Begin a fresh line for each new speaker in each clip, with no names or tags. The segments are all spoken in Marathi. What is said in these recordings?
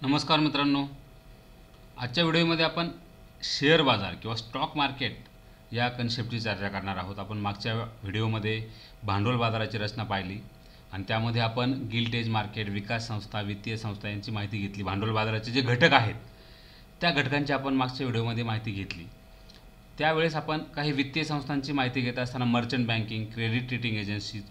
नमस्कार मित्रांनो, आजच्या व्हिडिओमध्ये आपण शेअर बाजार किंवा स्टॉक मार्केट या कन्सेप्टची चर्चा करणार आहोत. आपण मागच्या व्हिडिओमध्ये भांडवल बाजाराची रचना पाहिली आणि त्यामध्ये आपण गिल्ट एज मार्केट, विकास संस्था, वित्तीय संस्था यांची माहिती घेतली. भांडवल बाजाराचे जे घटक आहेत त्या घटकांची आपण मागच्या व्हिडिओमध्ये माहिती घेतली. त्यावेळेस आपण काही वित्तीय संस्थांची माहिती घेत असताना merchant banking, credit rating agency,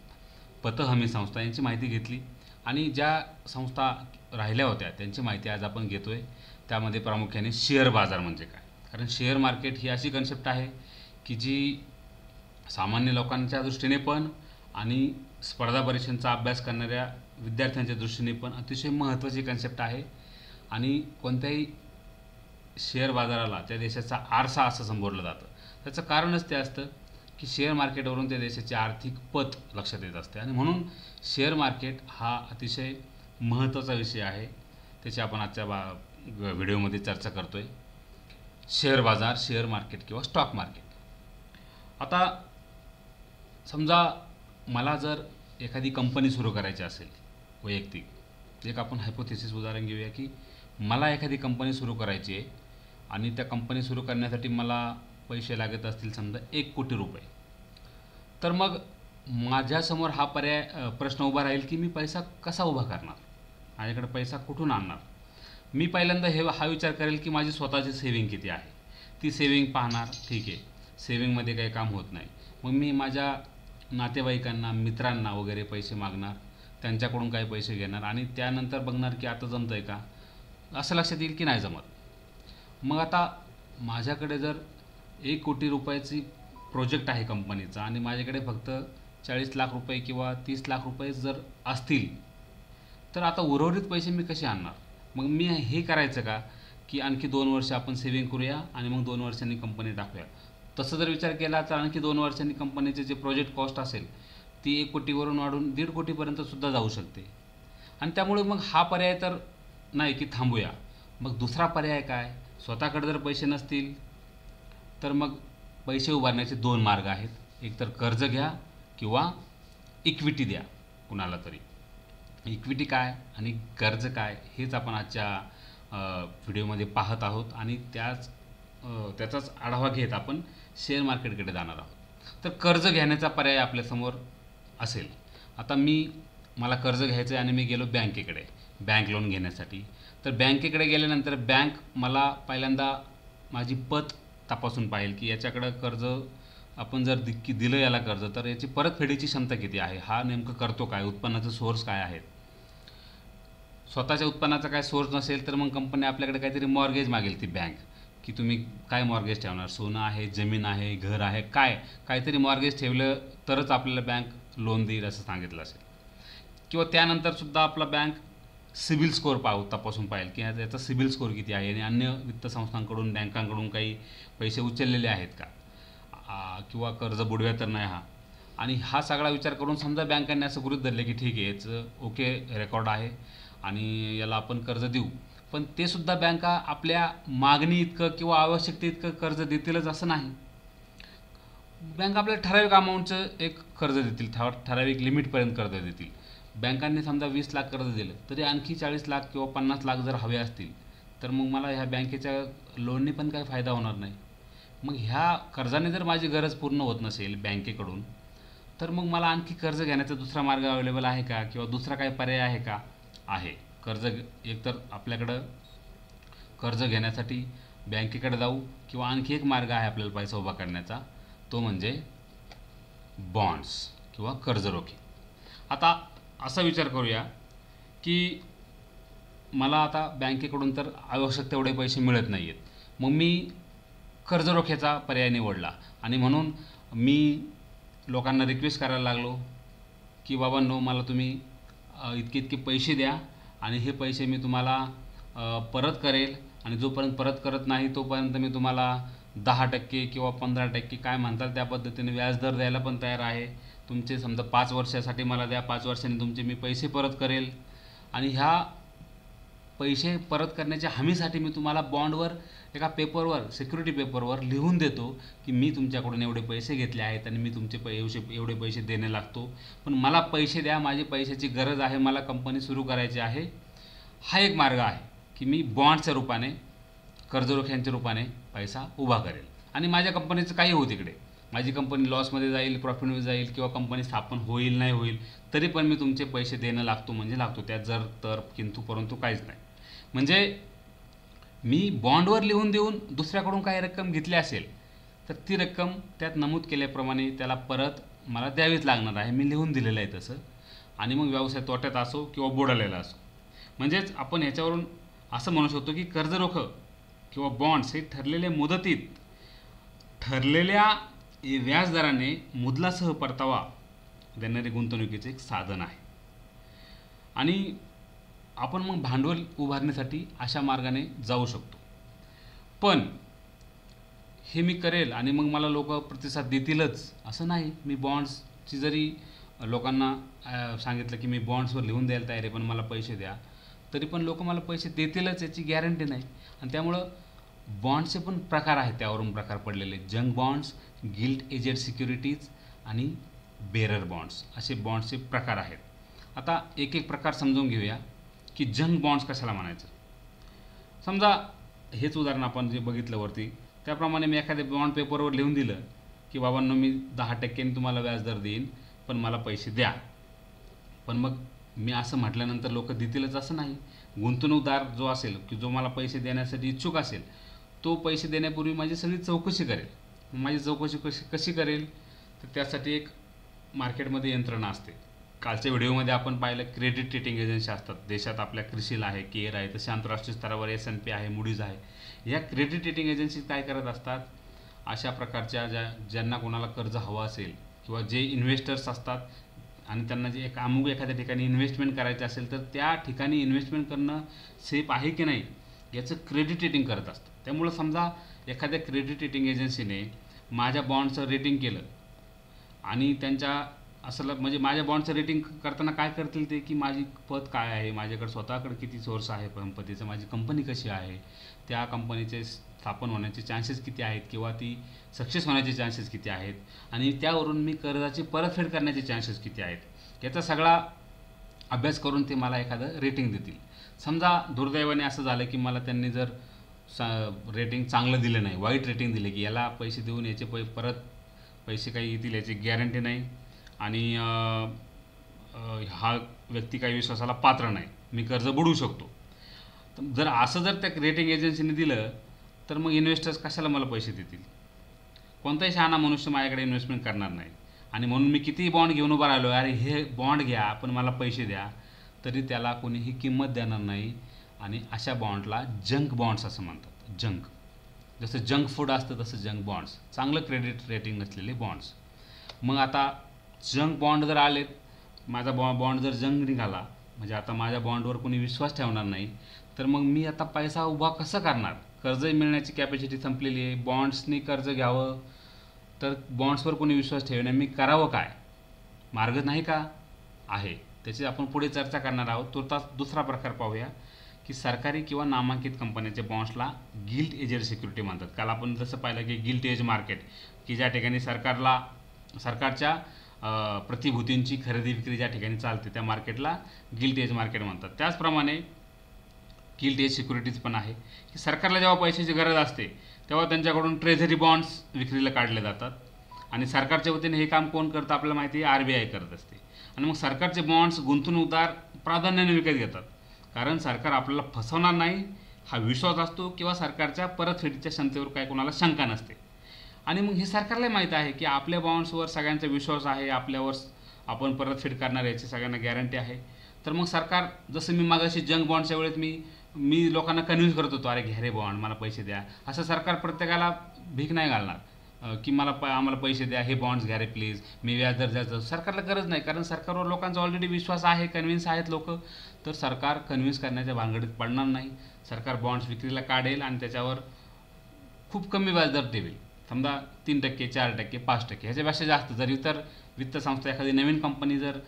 पतहमी संस्था यांची माहिती घेतली आणि ज्या संस्था राहिल्या होत्या त्यांची माहिती आज आपण घेतोय. त्यामध्ये प्रामुख्याने शेअर बाजार म्हणजे काय, कारण शेअर मार्केट ही अशी कन्सेप्ट आहे की जी सामान्य लोकांच्या दृष्टीने पण आणि स्पर्धा परीक्षांचा अभ्यास करणाऱ्या विद्यार्थ्यांच्या दृष्टीने पण अतिशय महत्त्वाची कन्सेप्ट आहे. आणि कोणत्याही शेअर बाजाराला त्या देशाचा आरसा असं संबोधलं जातं. त्याचं कारणच ते असतं की शेअर मार्केटवरून त्या देशाची आर्थिक पत लक्षात येत असते आणि म्हणून शेअर मार्केट हा अतिशय महत्त्वाचा विषय आहे. त्याची आपण आजच्या व्हिडिओमध्ये चर्चा करतोय. शेअर बाजार, शेअर मार्केट किंवा स्टॉक मार्केट. आता समजा मला जर एखादी कंपनी सुरू करायची असेल, वैयक्तिक एक आपण हायपोथेसिस उदाहरण घेऊया की मला एखादी कंपनी सुरू करायची आहे आणि त्या कंपनी सुरू करण्यासाठी मला पैसे लागत असतील समजा 1 कोटी रुपये. तर मग माझ्यासमोर हा प्रश्न उभा राहील की मी पैसा कसा उभा करणार, माझ्याकडे पैसा कुठून आणणार. मी पहिल्यांदा हा विचार करेल की माझी स्वतःची सेविंग किती आहे. ती सेविंग पाहणार. ठीक आहे, सेविंगमध्ये काही काम होत नाही. मग मी माझ्या नातेवाईकांना, मित्रांना वगैरे पैसे मागणार, त्यांच्याकडून काही पैसे घेणार आणि त्यानंतर बघणार की आता जमतं आहे का, असं लक्षात येईल की नाही जमत. मग आता माझ्याकडे जर 1 कोटी रुपयाची प्रोजेक्ट आहे कंपनीचा आणि माझ्याकडे फक्त 40 लाख रुपये किंवा 30 लाख रुपये जर असतील तर आता उर्वरित पैसे मी कसे आणणार. मग मी हे करायचं का की आणखी 2 वर्ष आपण सेविंग करूया आणि मग 2 वर्षांनी कंपनी टाकूया. तसं जर विचार केला तर आणखी 2 वर्षांनी कंपनीचे जे प्रोजेक्ट कॉस्ट असेल ती 1 कोटीवरून वाढून 1.5 कोटीपर्यंत सुद्धा जाऊ शकते. आणि त्यामुळे मग हा पर्याय तर नाही की थांबूया. मग दुसरा पर्याय काय, स्वतःकडे जर पैसे नसतील तर मग पैसे उभारण्याचे 2 मार्ग आहेत. एक तर कर्ज घ्या किंवा इक्विटी द्या कुणाला तरी. इक्विटी काय आणि कर्ज काय हेच आपण आजच्या व्हिडिओमध्ये पाहत आहोत आणि त्याचाच आढावा घेत आपण शेअर मार्केटकडे जाणार आहोत. तर कर्ज घेण्याचा पर्याय आपल्यासमोर असेल. आता मला कर्ज घ्यायचं आहे आणि मी गेलो बँकेकडे बँक लोन घेण्यासाठी. तर बँकेकडे गेल्यानंतर बँक मला पहिल्यांदा माझी पत तपासून पाहिल की याच्याकडं कर्ज आपण जर दिलं याला कर्ज तर याची परतफेडीची क्षमता किती आहे, हा नेमकं करतो काय, उत्पन्नाचे सोर्स काय आहेत. स्वतःच्या उत्पन्नाचा काय सोर्स नसेल तर मग कंपनी आपल्याकडे काहीतरी मॉर्गेज मागेल ती बँक की तुम्ही काय मॉर्गेज ठेवणार, सोनं आहे, जमीन आहे, घर आहे, काहीतरी मॉर्गेज ठेवलं तरच आपल्याला बँक लोन देईल असं सांगितलं असेल. किंवा त्यानंतरसुद्धा आपला बँक सिबिल स्कोअर तपासून पाहिल की याचा सिबिल स्कोअर किती आहे आणि अन्य वित्त संस्थांकडून, बँकांकडून काही पैसे उचललेले आहेत का किंवा कर्ज बुडव्या तर नाही हा. आणि हा सगळा विचार करून समजा बँकांनी असं गृहीत धरले की ठीक आहे याचं ओके रेकॉर्ड आहे आणि याला आपण कर्ज देऊ. पण ते सुद्धा बँका आपल्या मागणी इतकं किंवा आवश्यकते इतकं कर्ज देतीलच असं नाही. बँक आपल्याला ठराविक अमाऊंटचं एक कर्ज देतील, ठराविक लिमिटपर्यंत कर्ज देतील. बँकांनी समजा 20 लाख कर्ज दिलं तरी आणखी 40 लाख किंवा 50 लाख जर हवे असतील तर मग मला ह्या बँकेच्या लोनने पण काही फायदा होणार नाही. मग ह्या कर्जाने जर माझी गरज पूर्ण होत नसेल बँकेकडून तर मग मला आणखी कर्ज घेण्याचा दुसरा मार्ग अवेलेबल आहे का किंवा दुसरा काही पर्याय आहे का. आहे. एकतर आपल्याकडं कर्ज घेण्यासाठी बँकेकडे जाऊ किंवा आणखी एक मार्ग आहे आपल्याला पैसा उभा करण्याचा, तो म्हणजे बॉन्ड्स किंवा कर्ज रोखे. आता असा विचार करूया की मला आता बँकेकडून तर आवश्यक तेवढे पैसे मिळत नाही आहेत. मग मी कर्ज रोख्याचा पर्याय निवडला आणि म्हणून मी लोकांना रिक्वेस्ट करायला लागलो की बाबांनो मला तुम्ही इतके इतके पैसे द्या आणि हे पैसे मी तुम्हाला परत करेल आणि जोपर्यंत परत करत नाही तोपर्यंत मी तुम्हाला 10% किंवा 15% काय म्हणताल त्या पद्धतीने व्याजदर द्यायला पण तयार आहे. तुमचे समजा 5 वर्षासाठी मला द्या, 5 वर्षांनी तुमचे मी पैसे परत करेल आणि ह्या पैसे परत करण्याच्या हमीसाठी मी तुम्हाला बॉन्डवर एका पेपरवर, सिक्युरिटी पेपरवर लिहून देतो की मी तुमच्याकडून एवढे पैसे घेतले आहेत आणि मी तुमचे एवढे पैसे देणे लागतो, पण मला पैसे द्या, माझी पैशाची गरज आहे, मला कंपनी सुरू करायची आहे. हा एक मार्ग आहे. की मी बॉन्डच्या रूपाने, कर्जरोख्यांच्या रूपाने पैसा उभा करेल आणि माझ्या कंपनीचं काही होऊ तिकडे, माझी कंपनी लॉसमध्ये जाईल, प्रॉफिटमध्ये जाईल किंवा कंपनी स्थापन होईल नाही होईल, तरी पण मी तुमचे पैसे देणं लागतो म्हणजे लागतो. त्यात जर तर किंतु परंतु काहीच नाही. म्हणजे मी बॉन्डवर लिहून देऊन दुसऱ्याकडून काही रक्कम घेतली असेल तर ती रक्कम त्यात नमूद केल्याप्रमाणे त्याला परत मला द्यावीच लागणार आहे. मी लिहून दिलेलं आहे तसं. आणि मग व्यवसाय तोट्यात असो किंवा बुडालेला असो. म्हणजेच आपण ह्याच्यावरून असं म्हणू शकतो की कर्जरोखं किंवा बॉन्ड्स हे ठरलेल्या मुदतीत ठरलेल्या व्याजदराने मुदलासह परतावा देणारे गुंतवणुकीचे एक साधन आहे. आणि आपण मग भांडवल उभारण्यासाठी अशा मार्गाने जाऊ शकतो. पण हे मी करेल आणि मग मला लोक प्रतिसाद देतीलच असं नाही. मी बॉन्ड्सची जरी लोकांना सांगितलं की मी बॉन्ड्सवर लिहून द्यायला तयार आहे पण मला पैसे द्या, तरी पण लोक मला पैसे देतीलच याची गॅरंटी नाही. आणि त्यामुळं बॉन्ड्सचे पण प्रकार आहेत, त्यावरून प्रकार पडलेले. Junk bonds, gilt edged securities आणि बेरर बॉन्ड्स असे बॉन्ड्सचे प्रकार आहेत. आता एक एक प्रकार समजून घेऊया की जंक बॉन्ड्स कशाला म्हणायचं. समजा हेच उदाहरण आपण जे बघितलं वरती त्याप्रमाणे मी एखाद्या बॉन्ड पेपरवर लिहून दिलं की बाबांनो मी 10% तुम्हाला व्याजदर देईन पण मला पैसे द्या. पण मग मी असं म्हटल्यानंतर लोक देतीलच असं नाही. गुंतवणूकदार जो असेल की जो मला पैसे देण्यासाठी इच्छुक असेल तो पैसे देण्यापूर्वी माझी सगळी चौकशी करेल. माझी चौकशी कशी करेल तर त्यासाठी एक मार्केटमध्ये यंत्रणा असते. कालच्या व्हिडिओमध्ये आपण पाहिलं क्रेडिट रेटिंग एजन्सी असतात. देशात आपल्या क्रिसिल आहे, केअर आहे, तसे आंतरराष्ट्रीय स्तरावर S&P आहे, मूडीज आहे. या क्रेडिट रेटिंग एजन्सी काय करत असतात, अशा प्रकारच्या ज्यांना कोणाला कर्ज हवं असेल किंवा जे इन्व्हेस्टर्स असतात आणि त्यांना जे एखाद्या ठिकाणी इन्व्हेस्टमेंट करायचं असेल तर त्या ठिकाणी इन्व्हेस्टमेंट करणं सेफ आहे की नाही याचं क्रेडिट रेटिंग करत असतं. त्यामुळं समजा एखाद्या क्रेडिट रेटिंग एजन्सीने माझ्या बॉन्डचं रेटिंग केलं आणि त्यांच्या असं म्हणजे माझ्या बॉन्डचं रेटिंग करताना काय करतील ते की माझी पत काय आहे, माझ्याकडे स्वतःकडे किती सोर्स आहे संपत्तीचं, माझी कंपनी कशी आहे, त्या कंपनीचे स्थापन होण्याचे चान्सेस किती आहेत किंवा ती सक्सेस होण्याचे चान्सेस किती आहेत आणि त्यावरून मी कर्जाची परतफेड करण्याचे चान्सेस किती आहेत, याचा सगळा अभ्यास करून ते मला एखादं रेटिंग देतील. समजा दुर्दैवाने असं झालं की मला त्यांनी जर रेटिंग चांगलं दिलं नाही, वाईट रेटिंग दिले की याला पैसे देऊन याचे परत पैसे काही येतील याची गॅरंटी नाही आणि हा व्यक्ती काही विश्वासाला पात्र नाही, मी कर्ज बुडवू शकतो. जर असं जर त्या रेटिंग एजन्सीने दिलं तर मग इन्व्हेस्टर्स कशाला मला पैसे देतील. कोणताही शहाणा मनुष्य माझ्याकडे इन्व्हेस्टमेंट करणार नाही. आणि म्हणून मी कितीही बॉन्ड घेऊन उभा राहिलो, अरे हे बॉन्ड घ्या पण मला पैसे द्या, तरी त्याला कोणीही किंमत देणार नाही. आणि अशा बॉन्डला जंक बॉन्ड्स असं म्हणतात. जंक, जसं जंक फूड असतं तसं जंक बॉन्ड्स, चांगलं क्रेडिट रेटिंग नसलेले बॉन्ड्स. मग आता जंक बॉन्ड जर आलेत, माझा बॉन्ड जर जंक निघाला म्हणजे आता माझ्या बॉन्डवर कोणी विश्वास ठेवणार नाही, तर मग मी आता पैसा उभा कसं करणार. कर्ज मिळण्याची कॅपॅसिटी संपलेली आहे, बॉन्ड्सनी कर्ज घ्यावं तर बॉन्ड्सवर कोणी विश्वास ठेवणार, मी करावं काय, मार्ग नाही का आहे. त्याची आपण पुढे चर्चा करणार आहोत. तुर्तास दुसरा प्रकार पाहूया की सरकारी किंवा नामांकित कंपन्यांच्या बॉन्ड्सला गिल्ट एजेड सिक्युरिटी म्हणतात. काल आपण जसं पाहिलं की गिल्ट एज मार्केट की ज्या ठिकाणी सरकारच्या प्रतिभूतींची खरेदी विक्री ज्या ठिकाणी चालते त्या मार्केटला गिल्ट एज मार्केट म्हणतात. त्याचप्रमाणे गिल्ट एज सिक्युरिटीज पण आहे की सरकारला जेव्हा पैशाची गरज असते तेव्हा त्यांच्याकडून ट्रेझरी बॉन्ड्स विक्रीला काढले जातात आणि सरकारच्या वतीने हे काम कोण करतं आपल्याला माहिती आहे, RBI करत असते. आणि मग सरकारचे बॉन्ड्स गुंतवणूकदार प्राधान्याने विकत घेतात कारण सरकार आपल्याला फसवणार नाही हा विश्वास असतो किंवा सरकारच्या परतफेडीच्या क्षमतेवर काय कोणाला शंका नसते. आणि मग हे सरकारला माहीत आहे की आपल्या बॉन्ड्सवर सगळ्यांचा विश्वास आहे, आपल्यावर आपण परतफेड करणार याची सगळ्यांना गॅरंटी आहे. तर मग सरकार, जसं मी मागाशी जंक बॉन्डच्या वेळेत मी लोकांना कन्व्हिन्स करत होतो, अरे घ्या रे बॉन्ड, मला पैसे द्या, असं सरकार प्रत्येकाला भीक नाही घालणार की आम्हाला पैसे द्या, हे बॉन्ड्स घ्या रे प्लीज, मी व्याजदर द्यायचं. सरकारला गरज नाही कारण सरकारवर लोकांचा ऑलरेडी विश्वास आहे, कन्व्हिन्स आहेत लोक. तर सरकार कन्व्हिन्स करण्याच्या भानगडीत पडणार नाही. सरकार बॉन्ड्स विक्रीला काढेल आणि त्याच्यावर खूप कमी व्याजदर ठेवेल. समजा 3%, 4%, 5%, ह्याच्यापेक्षा जास्त. जर इतर वित्त संस्था एखादी नवीन कंपनी जर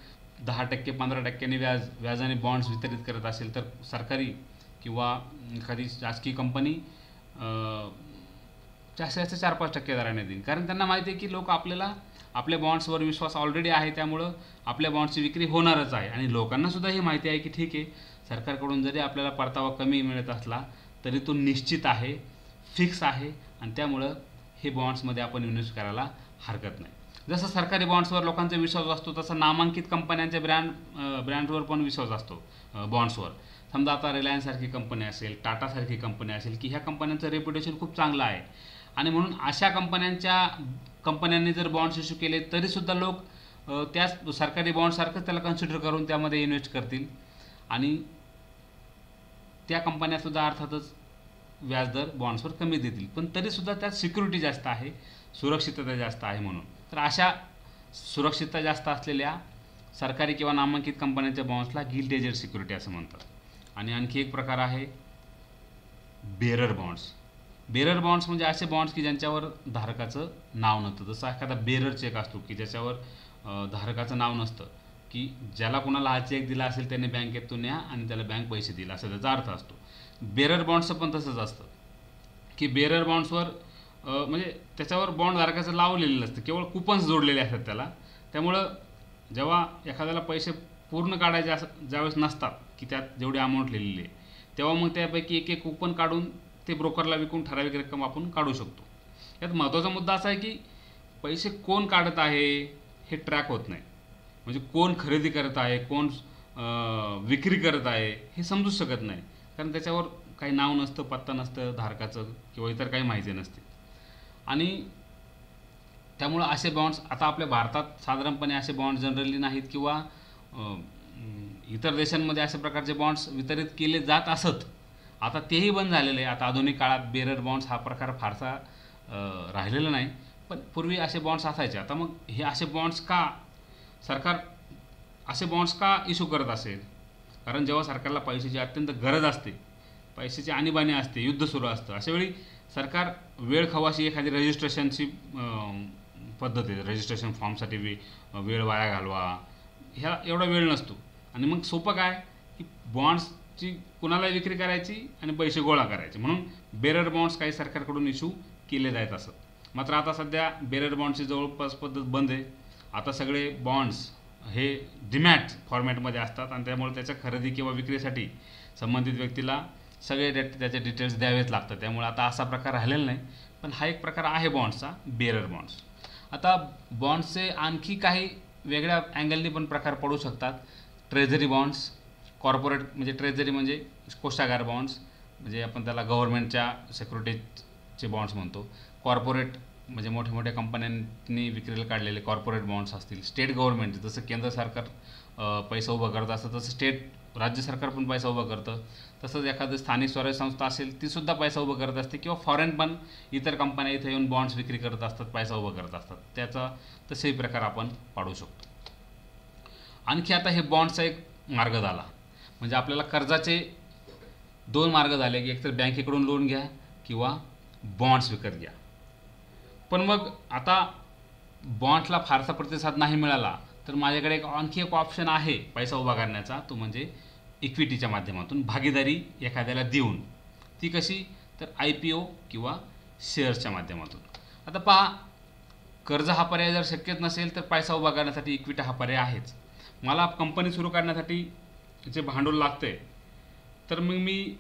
10%, 15% व्याजाने बॉन्ड्स वितरित करत असेल तर सरकारी किंवा एखादी शासकीय कंपनी जास्तीत जास्त 4-5% दराने देईल. कारण त्यांना माहिती आहे की लोक आपल्या बॉन्ड्सवर विश्वास ऑलरेडी आहे, त्यामुळं आपल्या बॉन्ड्सची विक्री होणारच आहे. आणि लोकांनासुद्धा हे माहिती आहे की ठीक आहे, सरकारकडून जरी आपल्याला परतावा कमी मिळत असला तरी तो निश्चित आहे, फिक्स आहे आणि त्यामुळं हे बॉन्ड्समध्ये आपण इन्व्हेस्ट करायला हरकत नाही. जसं सरकारी बॉन्ड्सवर लोकांचा विश्वास असतो तसा नामांकित कंपन्यांच्या ब्रँड्सवर पण विश्वास असतो बॉन्ड्सवर. समजा आता रिलायन्ससारखी कंपनी असेल, टाटासारखी कंपनी असेल की ह्या कंपन्यांचं रेप्युटेशन खूप चांगलं आहे आणि म्हणून अशा कंपन्यांनी जर बॉन्ड्स इश्यू केले तरीसुद्धा लोक त्याच सरकारी बॉन्डसारखंच त्याला कन्सिडर करून त्यामध्ये इन्व्हेस्ट करतील आणि त्या कंपन्यासुद्धा अर्थातच व्याजदर बॉन्ड्सवर कमी देतील, पण तरीसुद्धा त्यात सिक्युरिटी जास्त आहे, सुरक्षितता जास्त आहे. म्हणून तर अशा सुरक्षितता जास्त असलेल्या सरकारी किंवा नामांकित कंपन्यांच्या बॉन्ड्सला गिल्ट एजेड सिक्युरिटी असं म्हणतात. आणि आणखी एक प्रकार आहे बेरर बॉन्ड्स. बेरर बॉन्ड्स म्हणजे असे बॉन्ड्स की ज्यांच्यावर धारकाचं नाव नसतं. जसं एखादा बेरर चेक असतो की ज्याच्यावर धारकाचं नाव नसतं, की ज्याला कोणाला हा चेक दिला असेल त्याने बँकेतून या आणि त्याला बँक पैसे दिला असं त्याचा अर्थ असतो. बेरर बॉन्ड्सचं पण तसंच असतं की बेरर बॉन्ड्सवर म्हणजे त्याच्यावर बॉन्ड धारकाचं लावलेलं नसतं, केवळ कुपन्स जोडलेले असतात त्याला. त्यामुळं जेव्हा एखाद्याला पैसे पूर्ण काढायचे ज्यावेळेस नसतात की त्यात जेवढी अमाऊंट लिहिलेली आहे तेव्हा मग त्यापैकी एक एक कुपन काढून ते ब्रोकरला विकून ठराविक रक्कम आपण काढू शकतो. यात महत्त्वाचा मुद्दा असा आहे की पैसे कोण काढत आहे हे ट्रॅक होत नाही. म्हणजे कोण खरेदी करत आहे, कोण विक्री करत आहे हे समजूच शकत नाही, कारण त्याच्यावर काही नाव नसतं, पत्ता नसतं धारकाचं किंवा इतर काही माहिती नसते. आणि त्यामुळं असे बॉन्ड्स आता आपल्या भारतात साधारणपणे असे बॉन्ड्स जनरली नाहीत किंवा इतर देशांमध्ये अशा प्रकारचे बॉन्ड्स वितरित केले जात असत. आता तेही बंद झालेले आहे. आता आधुनिक काळात बेरर बॉन्ड्स हा प्रकार फारसा राहिलेला नाही, पण पूर्वी असे बॉन्ड्स असायचे. आता मग हे असे बॉन्ड्स का सरकार असे बॉन्ड्स का इश्यू करत असेल? कारण जेव्हा सरकारला पैशाची अत्यंत गरज असते, पैशाची आणीबाणी असते, युद्ध सुरू असतं, अशावेळी सरकार वेळ खवाशी एखादी रजिस्ट्रेशनची पद्धत आहे. रजिस्ट्रेशन फॉर्मसाठी वेळ वाया घालवा, ह्या एवढा वेळ नसतो आणि मग सोपं काय की बॉन्ड्सची कुणाला विक्री करायची आणि पैसे गोळा करायचे. म्हणून बेरर बॉन्ड्स काही सरकारकडून इश्यू केले जात असत. मात्र आता सध्या बेरर बॉन्ड्सची जवळपास पद्धत बंद आहे. आता सगळे बॉन्ड्स हे डीमॅट फॉर्मॅटमध्ये असतात आणि त्यामुळे त्याच्या खरेदी किंवा विक्रीसाठी संबंधित व्यक्तीला सगळे त्याचे डिटेल्स द्यावेच लागतात. त्यामुळे आता असा प्रकार राहिलेला नाही, पण हा एक प्रकार आहे बॉन्ड्सचा, बेरर बॉन्ड्स. आता बॉन्ड्सचे आणखी काही वेगळ्या अँगलनी पण प्रकार पडू शकतात. ट्रेझरी बॉन्ड्स, कॉर्पोरेट म्हणजे ट्रेझरी म्हणजे कोषागार बॉन्ड्स, म्हणजे आपण त्याला गव्हर्नमेंटच्या सिक्युरिटीजचे बॉन्ड्स म्हणतो. कॉर्पोरेट म्हणजे मोठ्या मोठ्या कंपन्यांनी विक्रीला काढलेले कॉर्पोरेट बॉन्ड्स असतील. स्टेट गव्हर्नमेंट, जसं केंद्र सरकार पैसा उभा करत असतं तसं राज्य सरकार पण पैसा उभा करतं. तसंच एखादं स्थानिक स्वराज्य संस्था असेल तीसुद्धा पैसा उभा करत असते किंवा फॉरेन पण इतर कंपन्या इथे येऊन बॉन्ड्स विक्री करत असतात, पैसा उभा करत असतात. त्याचा तसेही प्रकार आपण पाडू शकतो. आणखी आता हे बॉन्ड्सचा एक मार्ग झाला, म्हणजे आपल्याला कर्जाचे दोन मार्ग झाले की एकतर बँकेकडून लोन घ्या किंवा बॉन्ड्स विकत घ्या. पण मग आता बॉन्ड्सला फारसा प्रतिसाद नाही मिळाला तर माझ्याकडे आणखी एक ऑप्शन आहे पैसा उभा करण्याचा, तो म्हणजे इक्विटीच्या माध्यमातून भागीदारी एखाद्याला देऊन. ती कशी तर IPO किंवा शेअर्सच्या माध्यमातून. आता पहा, कर्ज हा पर्याय जर शक्यच नसेल तर पैसा उभा करण्यासाठी इक्विटी हा पर्याय आहेच. मला कंपनी सुरू करण्यासाठी जे भांडवल लागते तर मग मी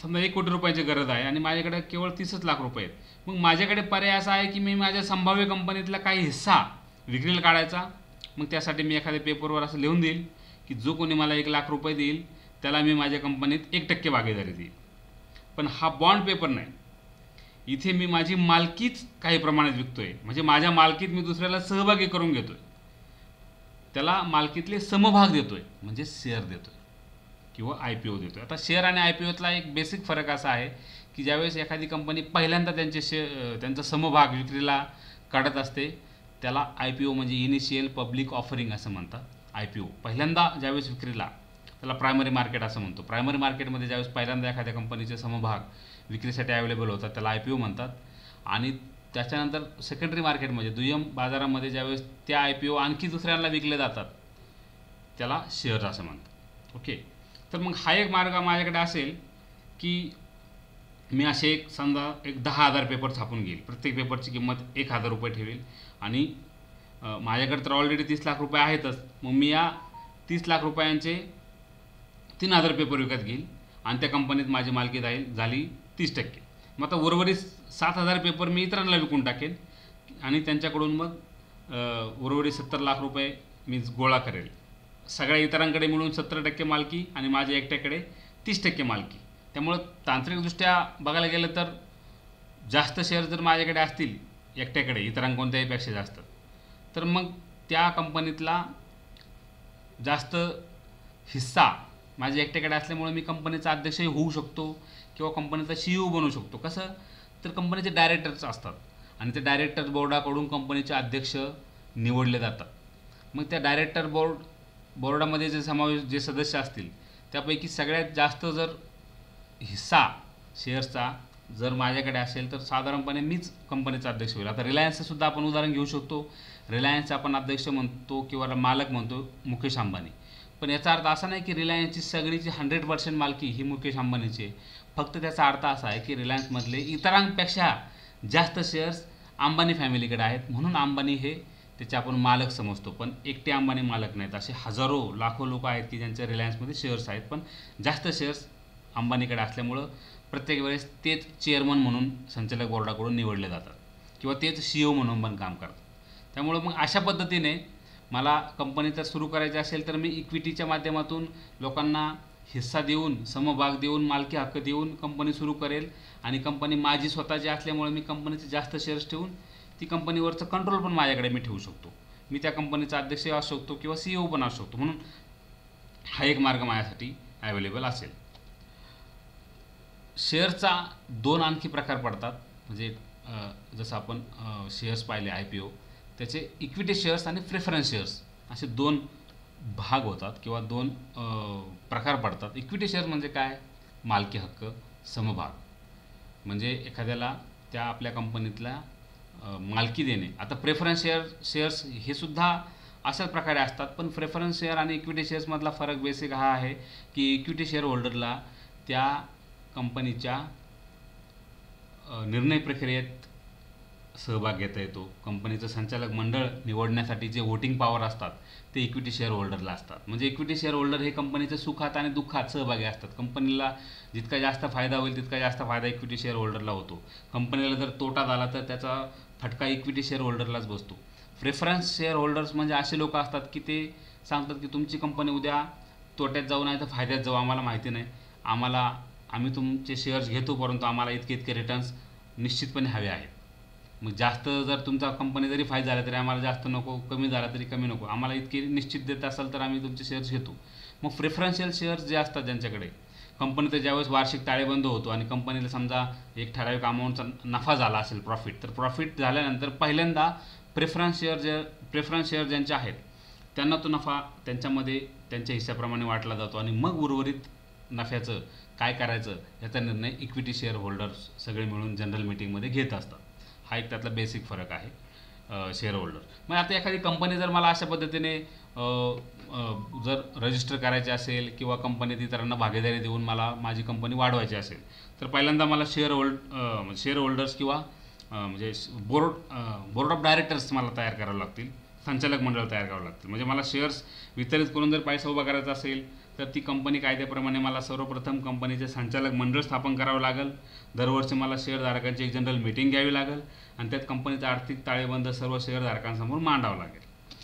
समजा 1 कोटी रुपयाची गरज आहे आणि माझ्याकडे केवळ 30 लाख रुपये आहेत. मग माझ्याकडे पर्याय असा आहे की मी माझ्या संभाव्य कंपनीतला काही हिस्सा विक्रीला काढायचा. मग त्यासाठी मी एखाद्या पेपरवर असं लिहून देईल की जो कोणी मला 1 लाख रुपये देईल त्याला मी माझ्या कंपनीत 1% भागीदारी देईल. पण हा बॉन्ड पेपर नाही, इथे मी माझी मालकीच काही प्रमाणात विकतोय, म्हणजे माझ्या मालकीत मी दुसऱ्याला सहभागी करून घेतोय, त्याला मालकीतले समभाग देतोय, म्हणजे शेअर देतोय किंवा IPO देतोय. आता शेअर आणि IPOतला एक बेसिक फरक असा आहे की ज्यावेळेस एखादी कंपनी पहिल्यांदा त्यांचा समभाग विक्रीला काढत असते त्याला IPO म्हणजे इनिशियल पब्लिक ऑफरिंग असं म्हणतात. IPO पहिल्यांदा ज्यावेळेस विक्रीला, त्याला प्रायमरी मार्केट असं म्हणतो. प्रायमरी मार्केटमध्ये ज्यावेळेस पहिल्यांदा एखाद्या कंपनीचे समभाग विक्रीसाठी अवेलेबल होतात त्याला IPO म्हणतात. आणि त्याच्यानंतर सेकंडरी मार्केटमध्ये दुय्यम बाजारामध्ये ज्यावेळेस त्या IPO आणखी दुसऱ्यांना विकले जातात त्याला शेअर्स असं म्हणतात. ओके, तर मग हा एक मार्ग माझ्याकडे असेल की मी असे समजा 10,000 पेपर छापून घेईल, प्रत्येक पेपरची किंमत 1,000 रुपये ठेवेल आणि माझ्याकडे तर ऑलरेडी 30 लाख रुपये आहेतच. मग मी या 30 लाख रुपयांचे 3,000 पेपर विकत घेईल आणि त्या कंपनीत माझी मालकी झाली 30%. मग आता उर्वरित 7,000 पेपर मी इतरांना विकून टाकेन आणि त्यांच्याकडून मग उर्वरित 70 लाख रुपये मी गोळा करेल. सगळ्या इतरांकडे मिळून 70% मालकी आणि माझ्या एकट्याकडे 30% मालकी. त्यामुळं तांत्रिकदृष्ट्या बघायला गेलं तर जास्त शेअर जर माझ्याकडे असतील एकट्याकडे कोणत्याहीपेक्षा जास्त, तर मग त्या कंपनीतला जास्त हिस्सा माझ्या एकट्याकडे असल्यामुळे मी कंपनीचा अध्यक्षही होऊ शकतो किंवा कंपनीचा CEO बनू शकतो. कसं तर कंपनीचे डायरेक्टर्स असतात आणि ते डायरेक्टर बोर्डाकडून कंपनीचे अध्यक्ष निवडले जातात. मग त्या डायरेक्टर बोर्डामध्ये जे सदस्य असतील त्यापैकी सगळ्यात जास्त जर हिस्सा शेअर्सचा जर माझ्याकडे असेल तर साधारणपणे मीच कंपनीचा अध्यक्ष होईल. आता रिलायन्सचं सुद्धा आपण उदाहरण घेऊ शकतो. रिलायन्सचा आपण अध्यक्ष म्हणतो किंवा मालक म्हणतो मुकेश अंबानी, पण याचा अर्थ असा नाही की रिलायन्सची सगळीची 100% मालकी ही मुकेश अंबानीची आहे. फक्त त्याचा अर्थ असा आहे की रिलायन्समधले इतरांपेक्षा जास्त शेअर्स अंबानी फॅमिलीकडे आहेत, म्हणून अंबानी हे त्याचे आपण मालक समजतो. पण एकटे अंबानी मालक नाहीत, असे हजारो लाखो लोक आहेत की ज्यांच्या रिलायन्समध्ये शेअर्स आहेत, पण जास्त शेअर्स अंबानीकडे असल्यामुळं प्रत्येक वेळेस तेच चेअरमन म्हणून संचालक बोर्डाकडून निवडले जातात किंवा तेच CEO म्हणून पण काम करतात. त्यामुळं मग अशा पद्धतीने मला कंपनी जर सुरू करायची असेल तर मी इक्विटीच्या माध्यमातून लोकांना हिस्सा देऊन, समभाग देऊन, मालकी हक्क देऊन कंपनी सुरू करेल आणि कंपनी माझी स्वतःची असल्यामुळे मी कंपनीचे जास्त शेअर्स ठेवून ती कंपनीवरचं कंट्रोल पण माझ्याकडे मी ठेवू शकतो. मी त्या कंपनीचा अध्यक्ष असू शकतो किंवा CEO पण असू शकतो. म्हणून हा एक मार्ग माझ्यासाठी अवेलेबल असेल. शेअरचा 2 आणखी प्रकार पडतात. म्हणजे जसं आपण शेअर्स पाहिले IPO, त्याचे इक्विटी शेअर्स आणि प्रेफरन्स शेअर्स असे 2 भाग होतात किंवा 2 प्रकार पडतात. इक्विटी शेअर म्हणजे काय? मालकी हक्क, समभाग. म्हणजे एखाद्याला त्या आपल्या कंपनीतला मालकी देणे. आता प्रेफरन्स शेअर्स हे सुद्धा अशाच प्रकारे असतात, पण प्रेफरन्स शेअर आणि इक्विटी शेअर्समधला फरक बेसिक हा आहे की इक्विटी शेअर होल्डरला त्या कंपनीच्या निर्णय प्रक्रियेत सहभाग घेता येतो. कंपनीचं संचालक मंडळ निवडण्यासाठी जे वोटिंग पॉवर असतात ते इक्विटी शेअर होल्डरला असतात. म्हणजे इक्विटी शेअर होल्डर हे कंपनीच्या सुखात आणि दुःखात सहभागी असतात. कंपनीला जितका जास्त फायदा होईल तितका जास्त फायदा इक्विटी शेअर होल्डरला होतो. कंपनीला जर तोटा झाला तर त्याचा फटका इक्विटी शेअर होल्डरलाच बसतो. प्रेफरन्स शेअर होल्डर्स म्हणजे असे लोक असतात की ते सांगतात की तुमची कंपनी उद्या तोट्यात जाऊ नाही तर फायद्यात जाऊ आम्हाला माहिती नाही, आम्ही तुमचे शेअर्स घेतो, परंतु आम्हाला इतके रिटर्न्स निश्चितपणे हवे आहेत. मग जास्त जर तुमचा कंपनी जरी फायदा झाला तरी आम्हाला जास्त नको, कमी झाला तरी कमी नको, आम्हाला इतके निश्चित देत असाल तर आम्ही तुमचे शेअर्स घेतो. मग प्रेफरन्शियल शेअर्स जे असतात ज्यांच्याकडे कंपनीचा ज्यावेळेस वार्षिक ताळेबंद होतो आणि कंपनीला समजा एक ठराविक अमाऊंटचा नफा झाला असेल, तर प्रॉफिट झाल्यानंतर पहिल्यांदा प्रेफरन्स शेअर ज्यांचे आहेत त्यांना तो नफा त्यांच्यामध्ये त्यांच्या हिस्साप्रमाणे वाटला जातो आणि मग उर्वरित नफ्याचं काय करायचं याचा निर्णय इक्विटी शेअर होल्डर्स सगळे मिळून जनरल मीटिंगमध्ये घेत असतात. हा एक त्यातला बेसिक फरक आहे शेअर होल्डर. मग आता एखादी कंपनी जर मला अशा पद्धतीने जर रजिस्टर करायचे असेल किंवा कंपनीत इतरांना भागीदारी देऊन मला माझी कंपनी वाढवायची असेल तर पहिल्यांदा मला शेअर होल्डर्स किंवा म्हणजे बोर्ड ऑफ डायरेक्टर्स मला तयार करावं लागतील, संचालक मंडळ तयार करावं लागतील. म्हणजे मला शेअर्स वितरित करून जर पैसा उभा करायचा असेल तर ती कंपनी कायद्याप्रमाणे मला सर्वप्रथम कंपनीचे संचालक मंडळ स्थापन करावं लागेल. दरवर्षी मला शेअरधारकांची एक जनरल मीटिंग घ्यावी लागेल आणि त्यात कंपनीचा आर्थिक ताळेबंद सर्व शेअरधारकांसमोर मांडावा लागेल.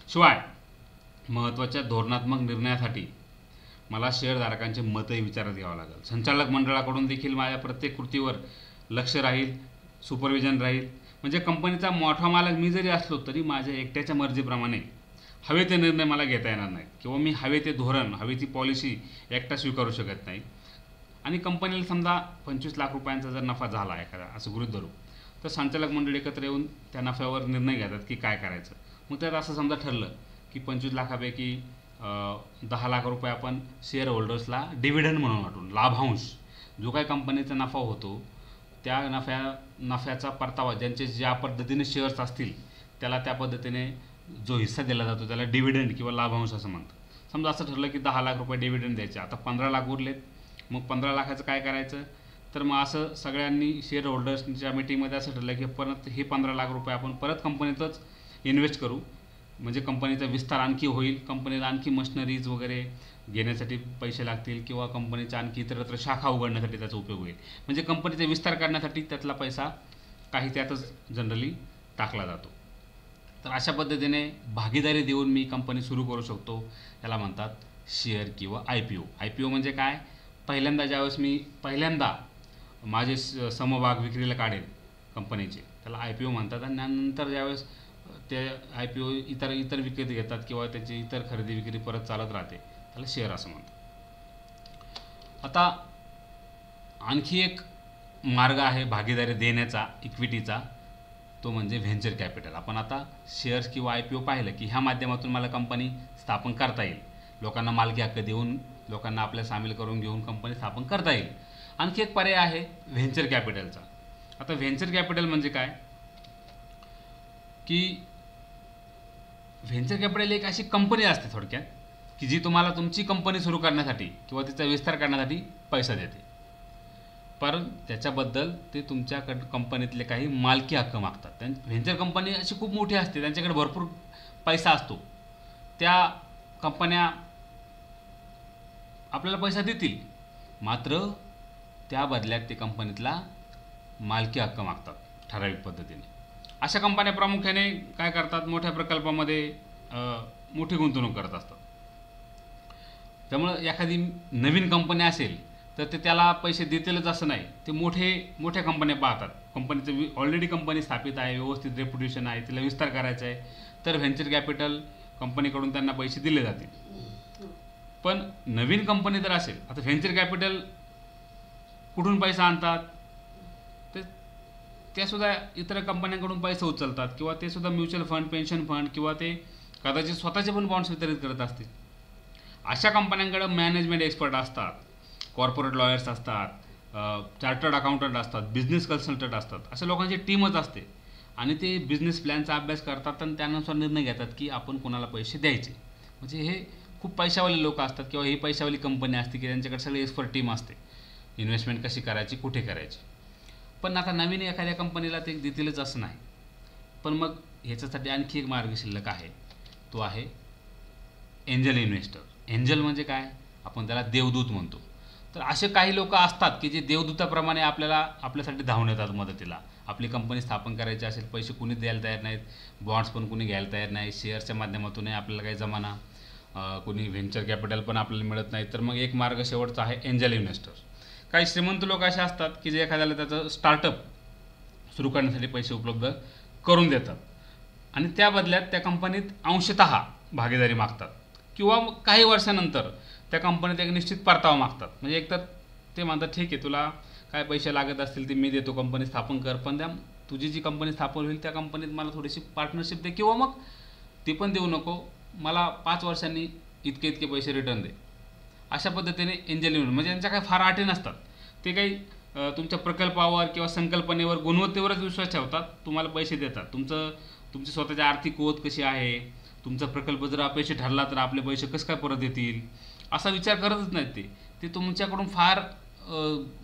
शिवाय महत्त्वाच्या धोरणात्मक निर्णयासाठी मला शेअरधारकांचे मतही विचारात घ्यावं लागेल. संचालक मंडळाकडून देखील माझ्या प्रत्येक कृतीवर लक्ष राहील, सुपरविजन राहील. म्हणजे कंपनीचा मोठा मालक मी जरी असलो तरी माझ्या एकट्याच्या मर्जीप्रमाणे हवे ते निर्णय मला घेता येणार नाहीत किंवा मी हवे ते धोरण, हवी ती पॉलिसी एकटा स्वीकारू शकत नाही. आणि कंपनीला समजा 25 लाख रुपयांचा जर नफा झाला एखादा असं गृहीत धरू, तर संचालक मंडळ एकत्र येऊन त्या नफ्यावर निर्णय घेतात की काय करायचं. मग त्यात असं समजा ठरलं की 25 लाखापैकी 10 लाख रुपये आपण शेअर होल्डर्सला डिव्हिडंड म्हणून वाटून, लाभांश जो काही कंपनीचा नफा होतो त्या नफ्याचा परतावा ज्यांचे ज्या पद्धतीने शेअर्स असतील त्याला त्या पद्धतीने जो हिस्सा दिला जातो त्याला डिव्हिडंड किंवा लाभांश असं म्हणतात. समजा असं ठरलं की 10 लाख रुपये डिव्हिडंड द्यायचे, आता 15 लाख उरलेत, मग 15 लाखाचं काय करायचं. तर मग असं सगळ्यांनी शेअर होल्डर्सच्या मीटिंगमध्ये असं ठरलं की परत हे 15 लाख रुपये आपण परत कंपनीतच इन्व्हेस्ट करू, म्हणजे कंपनीचा विस्तार आणखी होईल, कंपनीला आणखी मशिनरीज वगैरे घेण्यासाठी पैसे लागतील किंवा कंपनीच्या आणखी इतरत्र शाखा उघडण्यासाठी त्याचा उपयोग होईल. म्हणजे कंपनीचा विस्तार करण्यासाठी त्यातला पैसा काही त्यातच जनरली टाकला जातो. तर अशा पद्धतीने भागीदारी देऊन मी कंपनी सुरू करू शकतो. त्याला म्हणतात शेअर किंवा IPO. IPO म्हणजे काय? ज्यावेळेस मी माझे समभाग विक्रीला काढेल कंपनीचे, त्याला IPO म्हणतात. आणि नंतर ज्यावेळेस ते IPO इतर विकत घेतात किंवा त्याची इतर खरेदी विक्री परत चालत राहते, त्याला शेअर असं म्हणतात. आता आणखी एक मार्ग आहे भागीदारी देण्याचा, इक्विटीचा, तो म्हणजे व्हेंचर कॅपिटल. आपण आता शेअर्स किंवा IPO पाहिलं की ह्या माध्यमातून मला कंपनी स्थापन करता येईल. लोकांना मालकी हक्क देऊन, लोकांना आपल्या सामील करून घेऊन कंपनी स्थापन करता येईल. आणखी एक पर्याय आहे व्हेंचर कॅपिटलचा. आता व्हेंचर कॅपिटल म्हणजे काय की व्हेंचर कॅपिटल एक अशी कंपनी असते थोडक्यात की जी तुम्हाला तुमची कंपनी सुरू करण्यासाठी किंवा तिचा विस्तार करण्यासाठी पैसा देते. पण त्याच्याबद्दल ते तुमच्या कंपनीतले काही मालकी हक्क मागतात. व्हेंचर कंपनी अशी खूप मोठी असते, त्यांच्याकडे भरपूर पैसा असतो. त्या कंपन्या आपल्याला पैसा देतील, मात्र त्या बदल्यात ते कंपनीतला मालकी हक्क मागतात ठराविक पद्धतीने. अशा कंपन्या प्रामुख्याने काय करतात? मोठ्या प्रकल्पामध्ये मोठी गुंतवणूक करत असतात. त्यामुळं एखादी नवीन कंपनी असेल तर ते त्याला पैसे देतीलच असं नाही. ते मोठ्या कंपन्या पाहतात. कंपनीचं ऑलरेडी कंपनी स्थापित आहे, व्यवस्थित रेप्युटेशन आहे, तिला विस्तार करायचा आहे, तर व्हेंचर कॅपिटल कंपनीकडून त्यांना पैसे दिले जातील. पण नवीन कंपनी जर असेल, आता व्हेंचर कॅपिटल कुठून पैसा आणतात? तर त्यासुद्धा इतर कंपन्यांकडून पैसे उचलतात किंवा ते सुद्धा म्युच्युअल फंड, पेन्शन फंड किंवा ते कदाचित स्वतःचे पण बॉन्ड्स वितरित करत असतील. अशा कंपन्यांकडे मॅनेजमेंट एक्सपर्ट असतात, कॉर्पोरेट लॉयर्स असतात, चार्टर्ड अकाउंटंट असतात, बिझनेस कन्सल्टंट असतात. अशा लोकांची टीमच असते आणि ते बिझनेस प्लॅनचा अभ्यास करतात आणि त्यानुसार निर्णय घेतात की आपण कोणाला पैसे द्यायचे. म्हणजे हे खूप पैशावाले लोक असतात किंवा ही पैशावाली कंपनी असते की त्यांच्याकडे सगळी एक्सपर्ट टीम असते, इन्व्हेस्टमेंट कशी करायची, कुठे करायची. पण आता नवीन एखाद्या कंपनीला ते देतीलच असं नाही. पण मग ह्याच्यासाठी आणखी एक मार्ग शिल्लक आहे, तो आहे एंजल इन्व्हेस्टर. एंजल म्हणजे काय? आपण त्याला देवदूत म्हणतो. तर असे काही लोक असतात की जे देवदूताप्रमाणे आपल्यासाठी धावून येतात मदतीला. आपली कंपनी स्थापन करायची असेल, पैसे कुणी द्यायला तयार नाहीत, बॉन्ड्स पण कुणी घ्यायला तयार नाही, शेअर्सच्या माध्यमातूनही आपल्याला काही जमाना, कोणी व्हेंचर कॅपिटल पण आपल्याला मिळत नाही. तर मग एक मार्ग शेवटचा आहे एंजल इन्व्हेस्टर. काही श्रीमंत लोक असे असतात की जे एखाद्याला त्याचं स्टार्टअप सुरू करण्यासाठी पैसे उपलब्ध करून देतात आणि त्या बदल्यात त्या कंपनीत अंशतः भागीदारी मागतात किंवा मग काही वर्षानंतर त्या कंपनीत एक निश्चित परतावा मागतात. म्हणजे एकतर ते म्हणतात ठीक आहे, तुला काय पैसे लागत असतील ते मी देतो, कंपनी स्थापन कर, पण तुझी जी कंपनी स्थापन होईल त्या कंपनीत मला थोडीशी पार्टनरशिप दे किंवा मग ते पण देऊ नको, मला 5 वर्षांनी इतके पैसे रिटर्न दे. अशा पद्धतीने एंजल इन्व्हेस्टमेंट म्हणजे यांच्या काही फार अटी नसतात. ते काही तुमच्या प्रकल्पावर किंवा संकल्पनेवर, गुणवत्तेवरच विश्वास ठेवतात, तुम्हाला पैसे देतात. तुमची स्वतःची आर्थिक कुवत कशी आहे, तुमचा प्रकल्प जर अपयशी ठरला तर आपले पैसे कसं काय परत येतील, असा विचार करतच नाहीत. ते तुमच्याकडून फार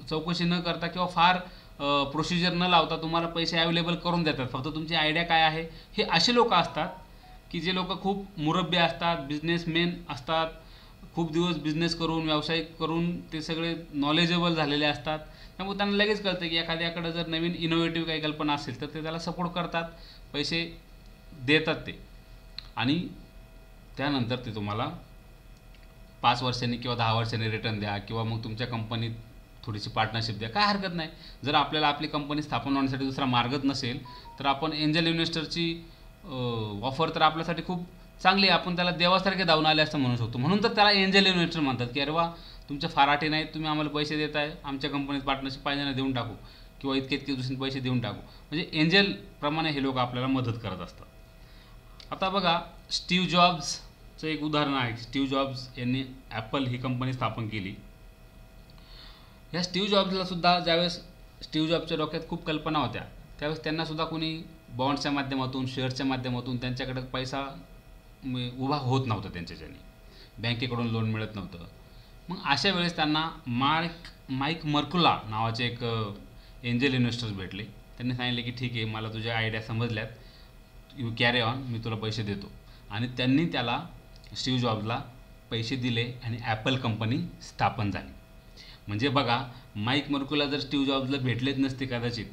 चौकशी न करता किंवा फार प्रोसिजर न लावता तुम्हाला पैसे अवेलेबल करून देतात. फक्त तुमची आयडिया काय आहे, हे असे लोक असतात की जे लोक खूप मुरब्बी असतात, बिझनेसमेन असतात, खूप दिवस बिझनेस करून, व्यवसाय करून ते सगळे नॉलेजेबल झालेले असतात. त्यामुळे त्यांना लगेच कळतं की एखाद्याकडे जर नवीन इनोव्हेटिव्ह काही कल्पना असेल तर ते त्याला सपोर्ट करतात, पैसे देतात ते, आणि त्यानंतर ते तुम्हाला 5 वर्षांनी किंवा 10 वर्षांनी रिटर्न द्या किंवा मग तुमच्या कंपनीत थोडीशी पार्टनरशिप द्या, काय हरकत नाही. जर आपल्याला आपली कंपनी स्थापन होण्यासाठी दुसरा मार्गच नसेल तर आपण एंजल इन्व्हेस्टरची ऑफर तर आपल्यासाठी खूप चांगली आहे. आपण त्याला देवासारखे धावून आले असं म्हणू शकतो. म्हणून तर त्याला एंजल इन्व्हेस्टर म्हणतात की अरे वा, तुमच्या फार अटी नाहीत, तुम्ही आम्हाला पैसे देताय, आमच्या कंपनीत पार्टनरशिप पाहिजे ना, देऊन टाकू किंवा इतके दिवसांनी पैसे देऊन टाकू. म्हणजे एंजलप्रमाणे हे लोक आपल्याला मदत करत असतात. आता बघा, स्टीव्ह जॉब्सचं एक उदाहरण आहे. स्टीव्ह जॉब्स यांनी ॲपल ही कंपनी स्थापन केली. ह्या स्टीव्ह जॉब्सला सुद्धा ज्यावेळेस स्टीव्ह जॉबच्या डोक्यात खूप कल्पना होत्या त्यावेळेस त्यांनासुद्धा कोणी बॉन्ड्सच्या माध्यमातून, शेअर्सच्या माध्यमातून त्यांच्याकडे पैसा उभा होत नव्हता, त्यांच्याच्याने बँकेकडून लोन मिळत नव्हतं. मग अशा वेळेस त्यांना माईक मर्कुला नावाचे एक एंजल इन्व्हेस्टर्स भेटले. त्यांनी सांगितले की ठीक आहे, मला तुझ्या आयडिया समजल्यात, यू कॅरी ऑन, मी तुला पैसे देतो. आणि त्यांनी त्याला स्टीव्ह जॉब्सला पैसे दिले आणि ॲपल कंपनी स्थापन झाली. म्हणजे बघा, माईक मर्क्यूला जर स्टीव्ह जॉब्सला भेटलेच नसते कदाचित,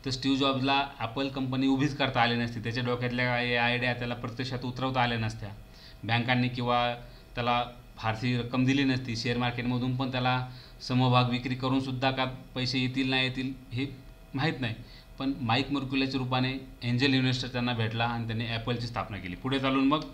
तर स्टीव्ह जॉब्सला ॲपल कंपनी उभीच करता आली नसती. त्याच्या डोक्यातल्या काही आयडिया त्याला प्रत्यक्षात उतरवता आल्या नसत्या. बँकांनी किंवा त्याला फारशी रक्कम दिली नसती. शेअर मार्केटमधून पण त्याला समभाग विक्री करूनसुद्धा का पैसे येतील नाही येतील हे माहीत नाही. पण माईक मर्क्यूल्याच्या रूपाने एंजल इन्व्हेस्टर त्यांना भेटला आणि त्यांनी ॲपलची स्थापना केली. पुढे चालून मग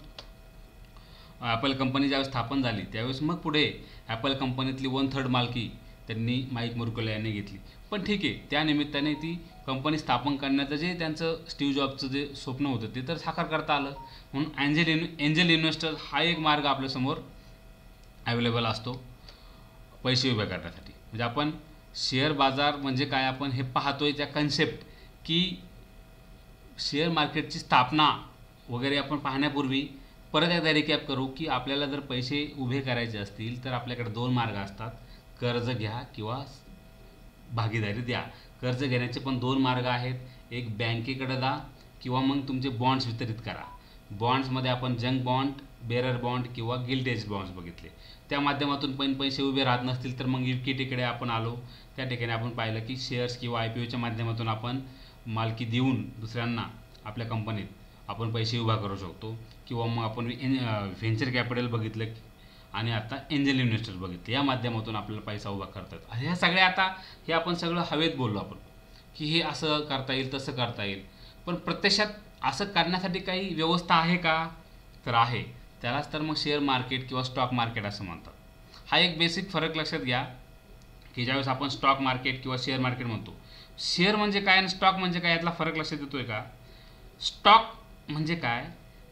ॲपल कंपनी ज्यावेळेस स्थापन झाली त्यावेळेस मग पुढे ॲपल कंपनीतली 1/3 मालकी त्यांनी माईक मर्क्यूल्या यांनी घेतली. पण ठीक आहे, त्या निमित्ताने ती कंपनी स्थापन करण्याचं जे त्यांचं स्टीव्ह जॉबचं जे स्वप्न होतं ते तर साकार करता आलं. म्हणून एंजल इन्व्हेस्टर हा एक मार्ग आपल्यासमोर अवेलेबल असतो पैसे उभे करण्यासाठी. म्हणजे आपण शेअर बाजार म्हणजे काय आपण हे पाहतोय त्या कन्सेप्ट की शेअर मार्केटची स्थापना वगैरे आपण पाहण्यापूर्वी परत एकदा रिकॅप करू की आपल्याला जर पैसे उभे करायचे असतील तर आपल्याकडे 2 मार्ग असतात, कर्ज घ्या किंवा भागीदारी द्या. कर्ज घेण्याचे पण 2 मार्ग आहेत, एक बँकेकडे जा किंवा मग तुमचे बॉन्ड्स वितरित करा. बॉन्ड्समध्ये आपण जंक बॉन्ड, बेरर बॉन्ड किंवा गिल्डेज बॉन्ड्स बघितले. त्या माध्यमातून पण पैसे उभे राहत नसतील तर मग इक्विटीकडे आपण आलो. त्या ठिकाणी आपण पाहिलं की शेअर्स किंवा IPOच्या माध्यमातून आपण मालकी देऊन दुसऱ्यांना आपल्या कंपनीत आपण पैसे उभा करू शकतो. किंवा मग आपण व्हेंचर कॅपिटल बघितलं आणि आता एंजल इन्व्हेस्टर बघितले. या माध्यमातून आपल्याला पैसा उभा करतात. ह्या सगळ्या आता हे आपण सगळं हवेत बोललो आपण की हे असं करता येईल तसं करता येईल. पण प्रत्यक्षात असं करण्यासाठी काही व्यवस्था आहे का? तर आहे. त्यालाच तर मग शेअर मार्केट किंवा स्टॉक मार्केट असं म्हणतात. हा एक बेसिक फरक लक्षात घ्या की ज्यावेळेस आपण स्टॉक मार्केट किंवा शेअर मार्केट म्हणतो, शेअर म्हणजे काय आणि स्टॉक म्हणजे काय यातला फरक लक्षात येतोय का? स्टॉक म्हणजे काय,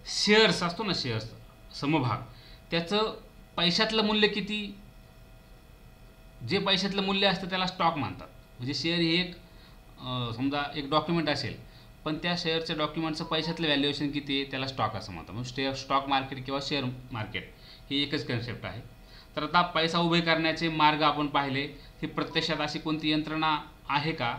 शेअर्स असतो ना, शेअर्स समभाग, त्याचं पैशातलं मूल्य किती, जे पैशातलं मूल्य असतं त्याला स्टॉक म्हणतात. म्हणजे शेअर हे एक समजा एक डॉक्युमेंट असेल पण त्या शेअरच्या डॉक्युमेंटचं पैशातलं व्हॅल्युएशन किती आहे त्याला स्टॉक असं म्हणतात. म्हणजे स्टॉक मार्केट किंवा शेअर मार्केट ही एकच कन्सेप्ट आहे. तर आता पैसा उभे करण्याचे मार्ग आपण पाहिले. ही प्रत्यक्षात अशी कोणती यंत्रणा आहे का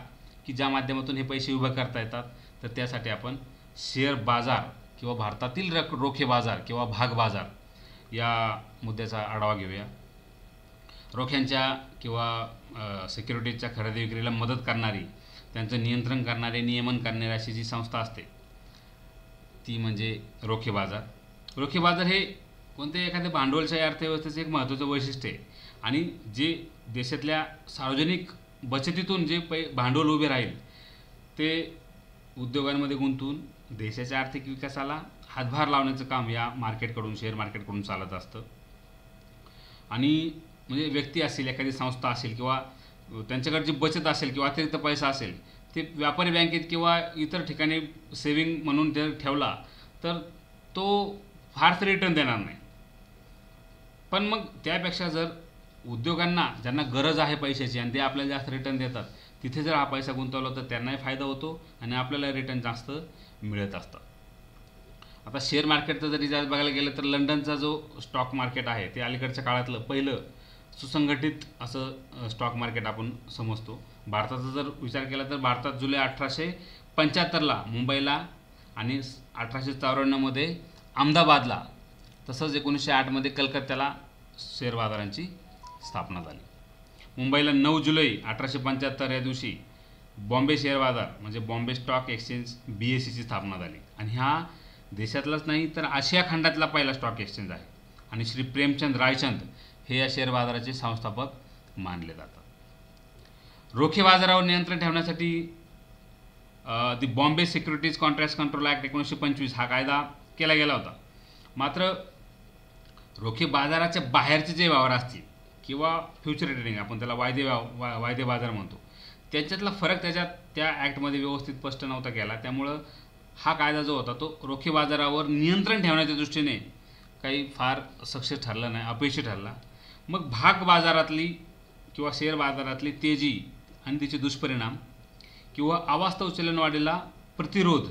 की ज्या माध्यमातून हे पैसे उभे करता येतात? तर त्यासाठी आपण शेअर बाजार किंवा भारतातील रोखे बाजार किंवा भाग बाजार या मुद्द्याचा आढावा घेऊया. रोख्यांच्या किंवा सिक्युरिटीजच्या खरेदी विक्रीला मदत करणारी, त्यांचं नियंत्रण करणारे, नियमन करणारी अशी जी संस्था असते ती म्हणजे रोखे बाजार. रोखे बाजार हे कोणत्याही एखाद्या भांडवलशाही अर्थव्यवस्थेचं एक महत्त्वाचं वैशिष्ट्य आहे आणि जे देशातल्या सार्वजनिक बचतीतून जे भांडवल उभे राहील ते उद्योगांमध्ये गुंतवून देशाच्या आर्थिक विकासाला हातभार लावण्याचं काम या मार्केटकडून, शेअर मार्केटकडून चालत असतं. आणि म्हणजे व्यक्ती असेल, एखादी संस्था असेल किंवा त्यांच्याकडे जी बचत असेल किंवा अतिरिक्त पैसा असेल ते व्यापारी बँकेत किंवा इतर ठिकाणी सेविंग म्हणून जर ठेवला तर तो फारसं रिटर्न देणार नाही. पण मग त्यापेक्षा जर उद्योगांना ज्यांना गरज आहे पैशाची आणि ते आपल्याला जास्त रिटर्न देतात तिथे जर हा पैसा गुंतवला तर त्यांनाही फायदा होतो आणि आपल्याला रिटर्न जास्त मिळत असतं. आता शेअर मार्केटचं जरी जास्त बघायला गेलं तर लंडनचा जो स्टॉक मार्केट आहे ते अलीकडच्या काळातलं पहिलं सुसंघटित असं स्टॉक मार्केट आपण समजतो. भारताचा जर विचार केला तर भारतात जुलै 1875ला मुंबईला आणि 1894मध्ये अहमदाबादला तसंच 1908मध्ये कलकत्त्याला शेअर बाजारांची स्थापना झाली. मुंबईला 9 जुलै 1875 या दिवशी बॉम्बे शेअर बाजार म्हणजे बॉम्बे स्टॉक एक्सचेंज BSEची स्थापना झाली आणि हा देशातलाच नाही तर आशिया खंडातला पहिला स्टॉक एक्सचेंज आहे. आणि श्री प्रेमचंद रायचंद हे या शेअर बाजाराचे संस्थापक मानले जातात. रोखे बाजारावर नियंत्रण ठेवण्यासाठी the Bombay securities contract control act 1925 हा कायदा केला गेला होता. मात्र रोखे बाजाराच्या बाहेरचे जे व्यवहार असतील किंवा फ्युचर ट्रेडिंग आपण त्याला वायदे बाजार म्हणतो त्याच्यातला फरक त्या ॲक्टमध्ये व्यवस्थित स्पष्ट नव्हता केला. त्यामुळं हा कायदा जो होता तो रोखे बाजारावर नियंत्रण ठेवण्याच्या दृष्टीने काही फार सक्सेस ठरला नाही, अपयशी ठरला. मग भाग बाजारातली किंवा शेअर बाजारातली तेजी आणि तिचे दुष्परिणाम किंवा अवास्तव चलनवाढीला प्रतिरोध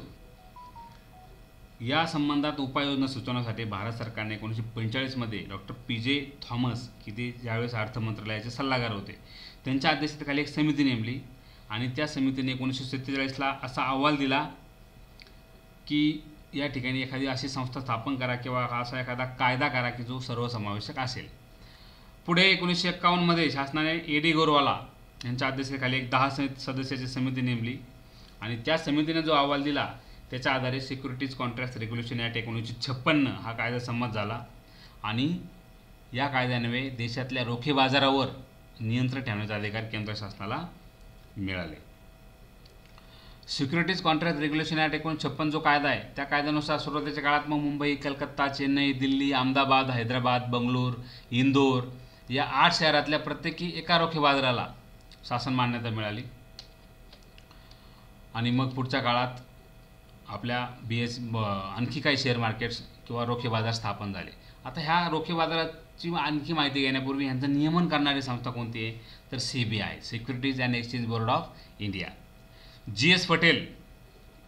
या संबंधात उपाययोजना सुचवण्यासाठी भारत सरकारने 1945मध्ये डॉक्टर PJ थॉमस की ते ज्यावेळेस अर्थ मंत्रालयाचे सल्लागार होते त्यांच्या अध्यक्षतेखाली एक समिती नेमली आणि त्या समितीने 1947ला असा अहवाल दिला की या ठिकाणी एखादी अशी संस्था स्थापन करा किंवा असा एखादा कायदा करा की जो सर्वसमावेशक असेल. पुढे 1951मध्ये शासनाने डी गोरवाला यांच्या अध्यक्षतेखाली एक 10 सदस्याची समिती नेमली आणि त्या समितीने जो अहवाल दिला त्याच्या आधारे सिक्युरिटीज कॉन्ट्रॅक्ट रेग्युलेशन ॲक्ट 1956 हा कायदा संमत झाला आणि या कायद्यान्वये देशातल्या रोखे बाजारावर नियंत्रण ठेवण्याचा अधिकार केंद्र शासनाला मिळाले. सिक्युरिटीज कॉन्ट्रॅक्ट रेग्युलेशन ॲक्ट 1956 जो कायदा आहे त्या कायद्यानुसार सुरुवातीच्या काळात मग मुंबई, कलकत्ता, चेन्नई, दिल्ली, अहमदाबाद, हैदराबाद, बंगलोर, इंदोर या 8 शहरातल्या प्रत्येकी एका रोखे बाजाराला शासन मान्यता मिळाली. आणि मग पुढच्या काळात आपल्या आणखी काही शेअर मार्केट्स किंवा रोखे बाजार स्थापन झाले. आता ह्या रोखे बाजाराची आणखी माहिती घेण्यापूर्वी ह्यांचं नियमन करणारी संस्था कोणती आहे तर सेबी आहे, securities and exchange board of India. GS Patel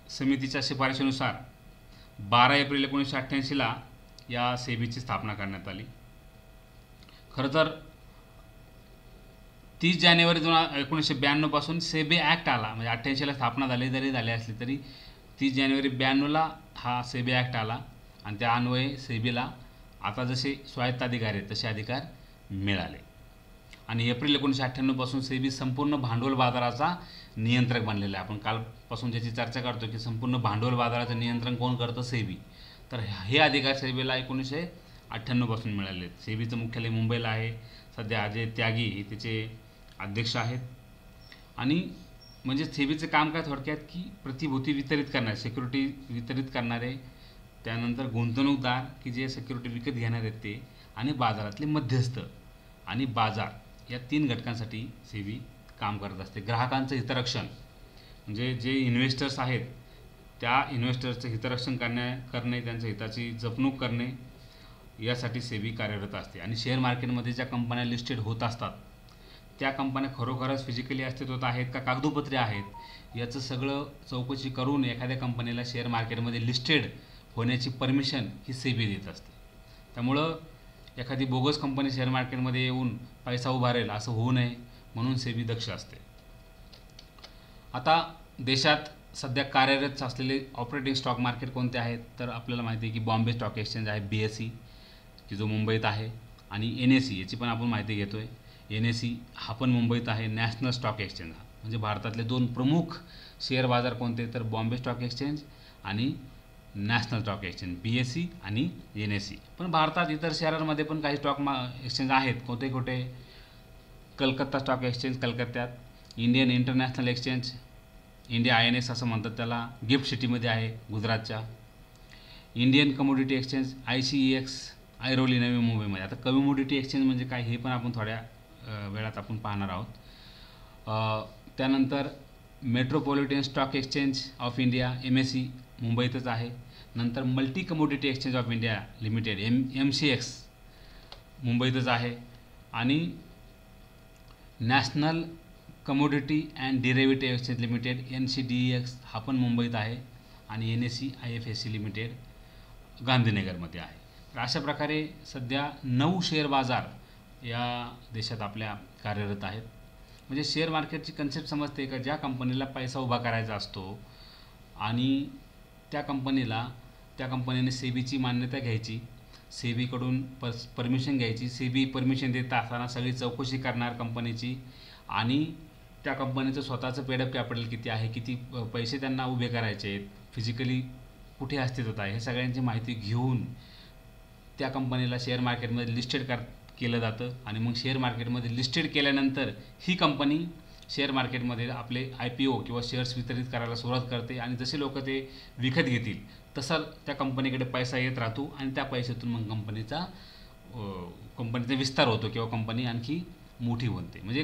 समितीच्या शिफारशीनुसार 12 एप्रिल 1988ला या सेबीची स्थापना करण्यात आली. खरं तर 30 जानेवारी 1992 पासून सेबी ॲक्ट आला, म्हणजे 88ला स्थापना झाली असली तरी 30 जानेवारी 92ला हा सेबी ॲक्ट आला आणि त्या अन्वये सेबीला आता जसे स्वायत्ताधिकार आहेत तसे अधिकार मिळाले. आणि एप्रिल 1998 पासून सेबी संपूर्ण भांडवल बाजाराचा नियंत्रक बनलेला आहे. आपण कालपासून ज्याची चर्चा करतो की संपूर्ण भांडवल बाजाराचं नियंत्रण कोण करतं, सेबी. तर हे अधिकार सेबीला 1998 पासून मिळाले आहेत. सेबीचं मुख्यालय मुंबईला आहे. सध्या अजय त्यागी हे त्याचे अध्यक्ष आहेत. आणि म्हणजे सेबीचं काम काय थोडक्यात की प्रतिभूती वितरित करणारे, सिक्युरिटी वितरित करणारे, त्यानंतर गुंतवणूकदार की जे सिक्युरिटी विकत घेणार आहेत ते, आणि बाजारातले मध्यस्थ आणि बाजार या 3 घटकांसाठी सेबी काम करत असते. ग्राहकांचं हितरक्षण म्हणजे जे इन्व्हेस्टर्स आहेत त्या इन्व्हेस्टर्सचं हितरक्षण करणे, त्यांच्या हिताची जपणूक करणे यासाठी सेबी कार्यरत असते. आणि शेअर मार्केटमध्ये ज्या कंपन्या लिस्टेड होत असतात त्या कंपन्या खरोखरच फिजिकली अस्तित्वात आहेत का कागदोपत्री आहेत याचं सगळं चौकशी करून एखाद्या कंपनीला शेअर मार्केटमध्ये लिस्टेड होण्याची परमिशन ही सेबी देत असते. त्यामुळं एखादी बोगस कंपनी शेअर मार्केटमध्ये येऊन पैसा उभारेल असं होऊ नये म्हणून सेबी दक्ष असते. आता देशात सध्या कार्यरत असलेले ऑपरेटिंग स्टॉक मार्केट कोणते आहेत तर आपल्याला माहिती आहे की बॉम्बे स्टॉक एक्सचेंज आहे, BSE की जो मुंबईत आहे, आणि NSE याची पण आपण माहिती घेतो आहे. NSE हा पण मुंबईत आहे. नॅशनल स्टॉक एक्सचेंज हा म्हणजे भारतातले 2 प्रमुख शेअर बाजार कोणते तर बॉम्बे स्टॉक एक्सचेंज आणि नॅशनल स्टॉक एक्सचेंज, BSE आणि NSE. पण भारतात इतर शहरांमध्ये पण काही स्टॉक एक्सचेंज आहेत. कोणते कलकत्ता स्टॉक एक्सचेंज कलकत्त्यात, Indian international exchange India INX असं म्हणतात त्याला, गिफ्ट सिटीमध्ये आहे गुजरातच्या. Indian commodity exchange ICEX Airoli Navi मुंबईमध्ये. आता कमोडिटी एक्सचेंज म्हणजे काय हे पण आपण थोड्या वेळात आपण पाहणार आहोत. त्यानंतर metropolitan stock exchange of India MSE मुंबईतच आहे. नंतर multi commodity exchange of India limited MCX मुंबईतच आहे. आणि national commodity and derivative exchange limited NCDEX हा पण मुंबईत आहे. आणि NSE IFSC लिमिटेड गांधीनगरमध्ये आहे. तर अशा प्रकारे सध्या 9 शेअर बाजार या देशात आपल्या कार्यरत आहेत. म्हणजे शेअर मार्केटची कन्सेप्ट समजते का ज्या कंपनीला पैसा उभा करायचा असतो आणि त्या कंपनीने सेबीची मान्यता घ्यायची, सेबीकडून परमिशन घ्यायची, सेबी परमिशन देत असताना सगळी चौकशी करणार कंपनीची आणि त्या कंपनीचं स्वतःचं पेडअप कॅपिटल किती आहे, किती पैसे त्यांना उभे करायचे आहेत, फिजिकली कुठे अस्तित्वात आहे, हे सगळ्यांची माहिती घेऊन त्या कंपनीला शेअर मार्केटमध्ये लिस्टेड केलं जातं. आणि मग शेअर मार्केटमध्ये लिस्टेड केल्यानंतर ही कंपनी शेअर मार्केटमध्ये आपले IPO किंवा शेअर्स वितरित करायला सुरुवात करते आणि जसे लोक ते विकत घेतील तसं त्या कंपनीकडे पैसा येत राहतो आणि त्या पैशातून मग कंपनीचा विस्तार होतो किंवा कंपनी आणखी मोठी बनते. म्हणजे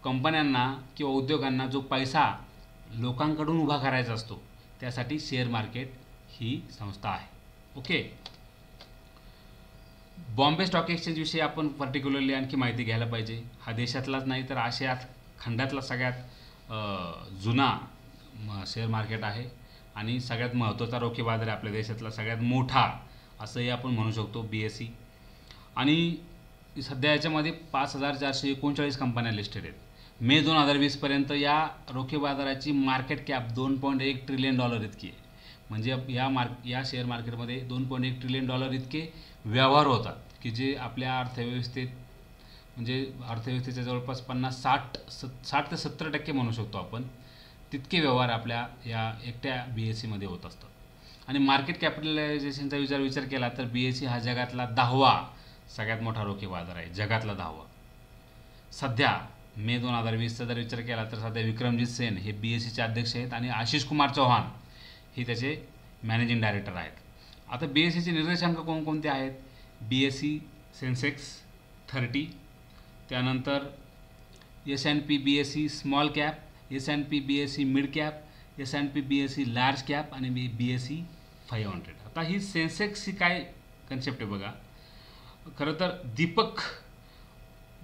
कंपन्यांना किंवा उद्योगांना जो पैसा लोकांकडून उभा करायचा असतो त्यासाठी शेअर मार्केट ही संस्था आहे. ओके. बॉम्बे स्टॉक एक्सचेंजविषयी आपण पर्टिक्युलरली आणखी माहिती घ्यायला पाहिजे. हा देशातलाच नाही तर आशियात खंडातला सगळ्यात जुना शेअर मार्केट आहे आणि सगळ्यात महत्त्वाचा रोखे बाजार आहे आपल्या देशातला, सगळ्यात मोठा असंही आपण म्हणू शकतो BSE. आणि सध्या याच्यामध्ये 5439 कंपन्या लिस्टेड आहेत. मे 2020 पर्यंत या रोखे बाजाराची मार्केट कॅप $2.1 ट्रिलियन इतकी आहे. म्हणजे या शेअर मार्केटमध्ये $2.1 ट्रिलियन इतके व्यवहार होतात, की जे आपल्या अर्थव्यवस्थेत म्हणजे अर्थव्यवस्थेच्या जवळपास 60 ते 70% म्हणू शकतो आपण, तितके व्यवहार आपल्या या एकट्या BSE मध्ये होत असतात. आणि मार्केट कॅपिटलायझेशनचा विचार केला तर BSE हा जगातला 10वा सगळ्यात मोठा रोखे बाजार आहे, जगातला 10वा. सध्या मे 2020चा जर विचार केला तर सध्या विक्रमजीत सेन हे BSEचे अध्यक्ष आहेत आणि आशिष कुमार चौहान हे त्याचे मॅनेजिंग डायरेक्टर आहेत. आता BSEचे निर्देशांक कोणकोणते आहेत? BSE सेन्सेक्स 30, त्यानंतर S&P BSE small cap, S&P BSE mid cap, S&P BSE large cap आणि BSE 500. आता ही सेन्सेक्सची काय कन्सेप्ट आहे बघा. खरं तर दीपक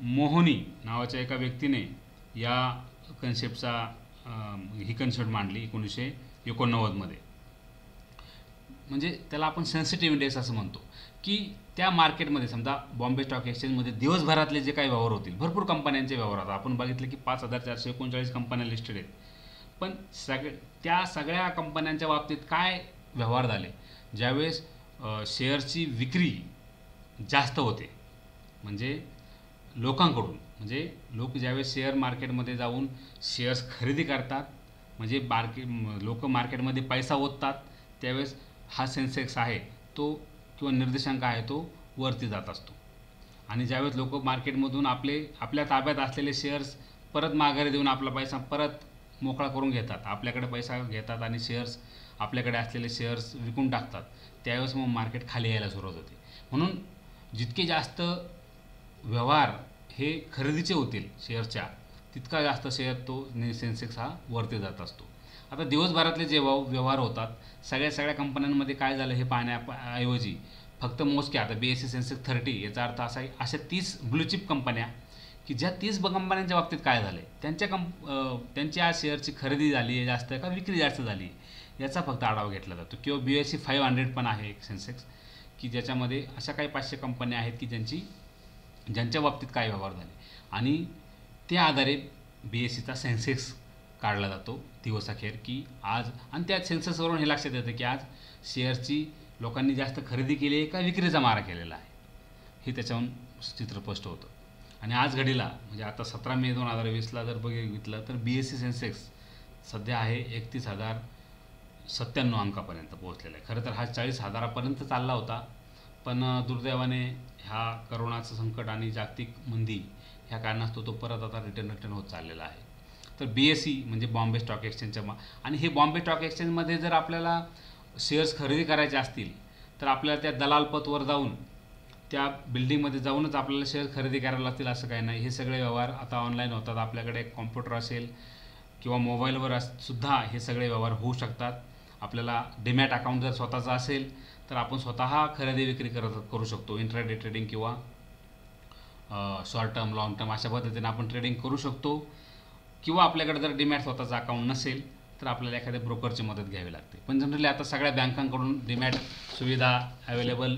मोहनी नावाच्या एका व्यक्तीने या कन्सेप्टचा ही कन्सेप्ट मांडली 1989 मध्ये. म्हणजे त्याला आपण सेन्सिटिव्ह इंडेक्स असं म्हणतो, की त्या मार्केटमध्ये समजा बॉम्बे स्टॉक एक्सचेंजमध्ये दिवसभरातले जे काही व्यवहार होतील, भरपूर कंपन्यांचे व्यवहार होतात. आपण बघितलं की 5439 कंपन्या लिस्टेड आहेत. पण त्या सगळ्या कंपन्यांच्या बाबतीत काय व्यवहार झाले? ज्यावेळेस शेअरची विक्री जास्त होते, म्हणजे लोकांकडून, म्हणजे लोक ज्यावेळेस शेअर मार्केटमध्ये जाऊन शेअर्स खरेदी करतात, म्हणजे लोक मार्केटमध्ये पैसा ओततात, त्यावेळेस हा सेन्सेक्स आहे तो किंवा निर्देशांक आहे तो वरती जात असतो. आणि ज्यावेळेस लोक मार्केटमधून आपल्या ताब्यात असलेले शेअर्स परत माघारी देऊन आपला पैसा परत मोकळा करून घेतात, आपल्याकडे पैसा घेतात आणि आपल्याकडे असलेले शेअर्स विकून टाकतात, त्यावेळेस मग मार्केट खाली यायला सुरुवात होते. म्हणून जितके जास्त व्यवहार हे खरेदीचे होतील शेअरच्या, तितका जास्त शेअर तो सेन्सेक्स हा वरती जात असतो. आता दिवसभरातले जे व्यवहार होतात सगळ्या कंपन्यांमध्ये काय झालं हे पाहण्याऐवजी फक्त मोजके, आता BSE सेन्सेक्स 30 याचा अर्थ असा आहे अशा 30 ब्लूचिप कंपन्या, की ज्या 30 कंपन्यांच्या बाबतीत काय झालं त्यांच्या शेअरची खरेदी झाली आहे जास्त का विक्री जास्त झाली याचा फक्त आढावा घेतला जातो. किंवा BSE 500 पण आहे एक सेन्सेक्स, की ज्याच्यामध्ये अशा काही 500 कंपन्या आहेत की ज्यांच्या बाबतीत काय व्यवहार झाले आणि त्या आधारे BSEचा सेन्सेक्स काढला जातो दिवसाखेर, की आज. आणि त्या सेन्सेक्सवरून हे लक्षात येतं की आज शेअरची लोकांनी जास्त खरेदी केली आहे का विक्रीचा मारा केलेला आहे, हे त्याच्याहून चित्र स्पष्ट होतं. आणि आज घडीला म्हणजे आता 17 मे 2020ला जर बघितलं तर BSE सेन्सेक्स सध्या आहे 31,097 अंकापर्यंत पोहोचलेला आहे. खरं तर हा 40,000पर्यंत चालला होता, पण दुर्दैवाने ह्या करोनाचं संकट आणि जागतिक मंदी ह्या कारणास्तव तो परत आता रिटर्न होत चाललेला आहे. तर BSE म्हणजे बॉम्बे स्टॉक एक्सचेंजच्या आणि हे बॉम्बे स्टॉक एक्सचेंजमध्ये जर आपल्याला शेअर्स खरेदी करायचे असतील तर आपल्याला त्या दलालपतवर जाऊन त्या बिल्डिंगमध्ये जाऊनच आपल्याला शेअर खरेदी करायला लागतील असं काही नाही. हे सगळे व्यवहार आता ऑनलाईन होतात. आपल्याकडे कॉम्प्युटर असेल किंवा मोबाईलवर सुद्धा हे सगळे व्यवहार होऊ शकतात. आपल्याला डीमॅट अकाउंट जर स्वतःचा असेल तर आपण स्वतः खरेदी विक्री करू शकतो. इंट्राडे ट्रेडिंग किंवा शॉर्ट टर्म लॉंग टर्म अशा पद्धतीने आपण ट्रेडिंग करू शकतो. किंवा आपल्याकडे जर डीमॅट स्वतःचा अकाउंट नसेल तर आपल्याला एखाद्या ब्रोकरची मदत घ्यावी लागते. पण जनरली आता सगळ्या बँकांकडून डीमॅट सुविधा अवेलेबल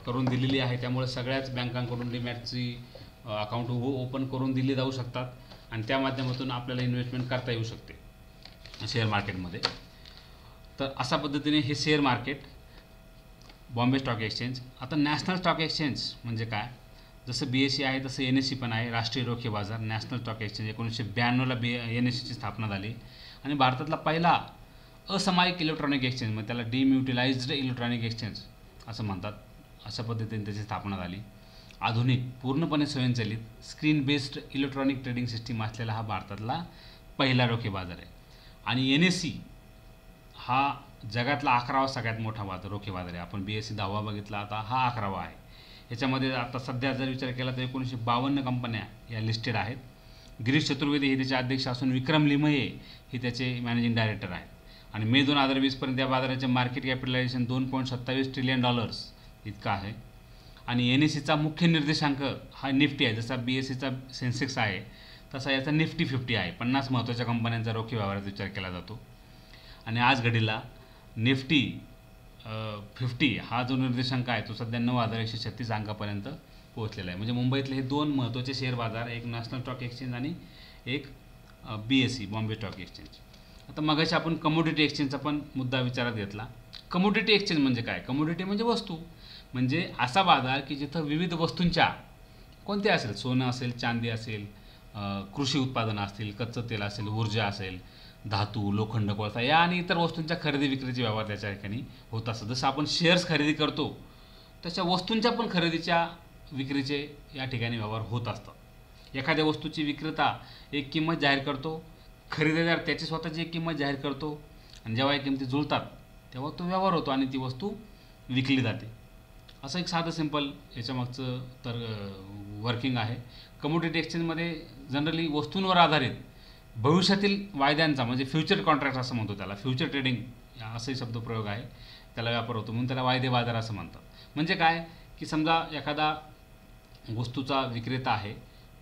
करून दिलेली आहे, त्यामुळे सगळ्याच बँकांकडून डीमॅटची अकाउंट ओपन करून दिली जाऊ शकतात आणि त्या माध्यमातून आपल्याला इन्व्हेस्टमेंट करता येऊ शकते शेअर मार्केटमध्ये. तर अशा पद्धतीने हे share market Bombay stock exchange. आता नॅशनल स्टॉक एक्सचेंज म्हणजे काय? जसं BSE आहे तसं NSE पण आहे, राष्ट्रीय रोखे बाजार. नॅशनल स्टॉक एक्सचेंज 1992ला NSEची स्थापना झाली आणि भारतातला पहिला असामायिक इलेक्ट्रॉनिक एक्सचेंज, म्हणजे त्याला डिम्युटिलाइज्ड इलेक्ट्रॉनिक एक्सचेंज असं म्हणतात, अशा पद्धतीने त्याची स्थापना झाली. आधुनिक पूर्णपणे स्वयंचलित screen based electronic trading system असलेला हा भारतातला पहिला रोखे बाजार आहे. आणि NSE हा जगातला 11वा सगळ्यात मोठा रोखे बाजार आहे. आपण BSE 10वा बघितला, आता हा 11वा आहे. याच्यामध्ये आता सध्या जर विचार केला तर 1952 कंपन्या या लिस्टेड आहेत. गिरीश चतुर्वेदी हे त्याचे अध्यक्ष असून विक्रम लिमये हे त्याचे मॅनेजिंग डायरेक्टर आहेत. आणि मे 2020पर्यंत या बाजाराचे मार्केट कॅपिटलायझेशन $2.27 ट्रिलियन इतका आहे. आणि NSEचा मुख्य निर्देशांक हा निफ्टी आहे. जसा BSEचा सेन्सेक्स आहे तसा याचा निफ्टी 50 आहे. 50 महत्त्वाच्या कंपन्यांचा रोखे व्यवहाराचा विचार केला जातो. आणि आज घडीला निफ्टी 50 हा जो निर्देशांक आहे तो सध्या 9,136 अंकापर्यंत पोहोचलेला आहे. म्हणजे मुंबईतले हे दोन महत्त्वाचे शेअर बाजार, एक नॅशनल स्टॉक एक्सचेंज आणि एक BSE बॉम्बे स्टॉक एक्सचेंज. आता मगाशी आपण कमोडिटी एक्सचेंजचा पण मुद्दा विचारात घेतला. कमोडिटी एक्सचेंज म्हणजे काय? कमोडिटी म्हणजे वस्तू, म्हणजे असा बाजार की जिथं विविध वस्तूंच्या, कोणत्या असेल, सोनं असेल, चांदी असेल, कृषी उत्पादनं असतील, कच्चं तेल असेल, ऊर्जा असेल, धातू, लोखंड, कोळसा या आणि इतर वस्तूंच्या खरेदी विक्रीचे व्यवहार त्याच्या ठिकाणी होत असतात. जसं आपण शेअर्स खरेदी करतो तशा वस्तूंच्या पण खरेदीच्या विक्रीचे या ठिकाणी व्यवहार होत असतात. एखाद्या वस्तूची विक्रेता एक किंमत जाहीर करतो, खरेदीदार त्याची स्वतःची एक किंमत जाहीर करतो आणि जेव्हा या किमती जुळतात तेव्हा तो व्यवहार होतो आणि ती वस्तू विकली जाते. असं एक साधं सिंपल याच्यामागचं तर वर्किंग आहे. कमोडिटी एक्सचेंजमध्ये जनरली वस्तूंवर आधारित भविष्यातील वायद्यांचा, म्हणजे फ्युचर कॉन्ट्रॅक्ट असं म्हणतो त्याला, फ्युचर ट्रेडिंग असे शब्दप्रयोग आहे, त्याला व्यापार होतो, म्हणून त्याला वायदे बाजार असं म्हणतात. म्हणजे काय की समजा एखादा वस्तूचा विक्रेता आहे,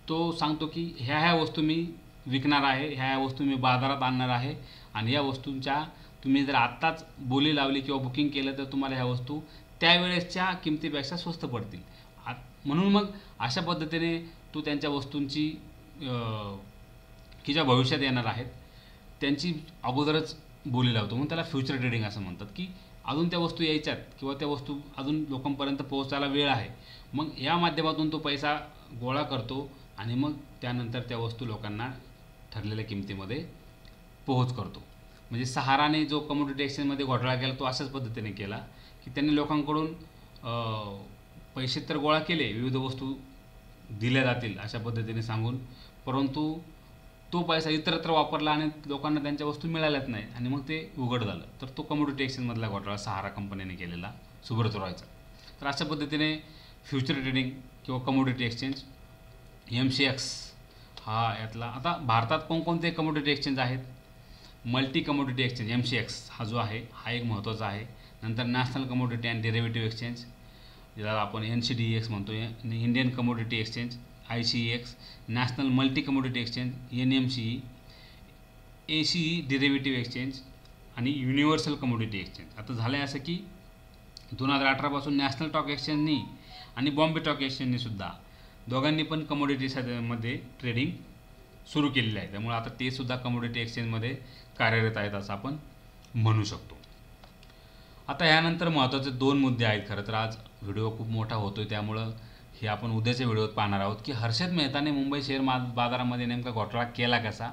तो सांगतो की ह्या ह्या वस्तू मी विकणार आहे, ह्या ह्या वस्तू मी बाजारात आणणार आहे आणि या वस्तूंच्या तुम्ही जर आत्ताच बोली लावली किंवा बुकिंग केलं तर तुम्हाला ह्या वस्तू त्यावेळेसच्या किमतीपेक्षा स्वस्त पडतील. म्हणून मग अशा पद्धतीने तो त्यांच्या वस्तूंची की ज्या भविष्यात येणार आहेत त्यांची अगोदरच बोली लावतो, म्हणून त्याला फ्युचर ट्रेडिंग असं म्हणतात. की अजून त्या वस्तू यायच्यात किंवा त्या वस्तू अजून लोकांपर्यंत पोहोचायला वेळ आहे, मग या माध्यमातून तो पैसा गोळा करतो आणि मग त्यानंतर त्या वस्तू लोकांना ठरलेल्या किमतीमध्ये पोहोच करतो. म्हणजे सहाराने जो कमोडिटी एक्सचेंजमध्ये घोटाळा केला तो अशाच पद्धतीने केला की त्यांनी लोकांकडून पैसे तर गोळा केले, विविध वस्तू दिल्या जातील अशा पद्धतीने सांगून, परंतु तो पैसा इतरत्र वापरला आणि लोकांना त्यांच्या वस्तू मिळाल्याच नाही आणि मग ते उघड झालं. तर तो कमोडिटी एक्सचेंजमधला घोटाळा सहारा कंपनीने केलेला, सुब्रत रॉयचा. तर अशा पद्धतीने फ्युचर ट्रेडिंग किंवा कमोडिटी एक्सचेंज, MCX हा यातला. आता भारतात कोणकोणते कमोडिटी एक्सचेंज आहेत? मल्टी कमोडिटी एक्सचेंज MCX हा जो आहे हा एक महत्त्वाचा आहे. नंतर national commodity and derivative exchange, ज्याला आपण NCDEX म्हणतो, Indian commodity exchange ICEX, national multi commodity exchange NMCE, ACE derivative exchange आणि युनिव्हर्सल कमोडिटी एक्सचेंज. आता झालं आहे असं की 2018 पासून नॅशनल स्टॉक एक्सचेंजनी आणि बॉम्बे स्टॉक एक्सचेंजनी सुद्धा दोघांनी पण कमोडिटीमध्ये ट्रेडिंग सुरू केलेलं आहे. त्यामुळे आता ते सुद्धा कमोडिटी एक्सचेंजमध्ये कार्यरत आहेत असं आपण म्हणू शकतो. आता ह्यानंतर महत्त्वाचे 2 मुद्दे आहेत. खरं तर आज व्हिडिओ खूप मोठा होतो आहे, त्यामुळं हे आपण उद्याच्या व्हिडिओत पाहणार आहोत की हर्षद मेहताने मुंबई शेअर बाजारामध्ये नेमका घोटाळा केला कसा,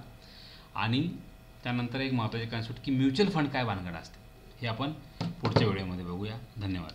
आणि त्यानंतर एक महत्त्वाचे कन्सेप्ट की म्युच्युअल फंड काय भानगड असते, हे आपण पुढच्या व्हिडिओमध्ये बघूया. धन्यवाद.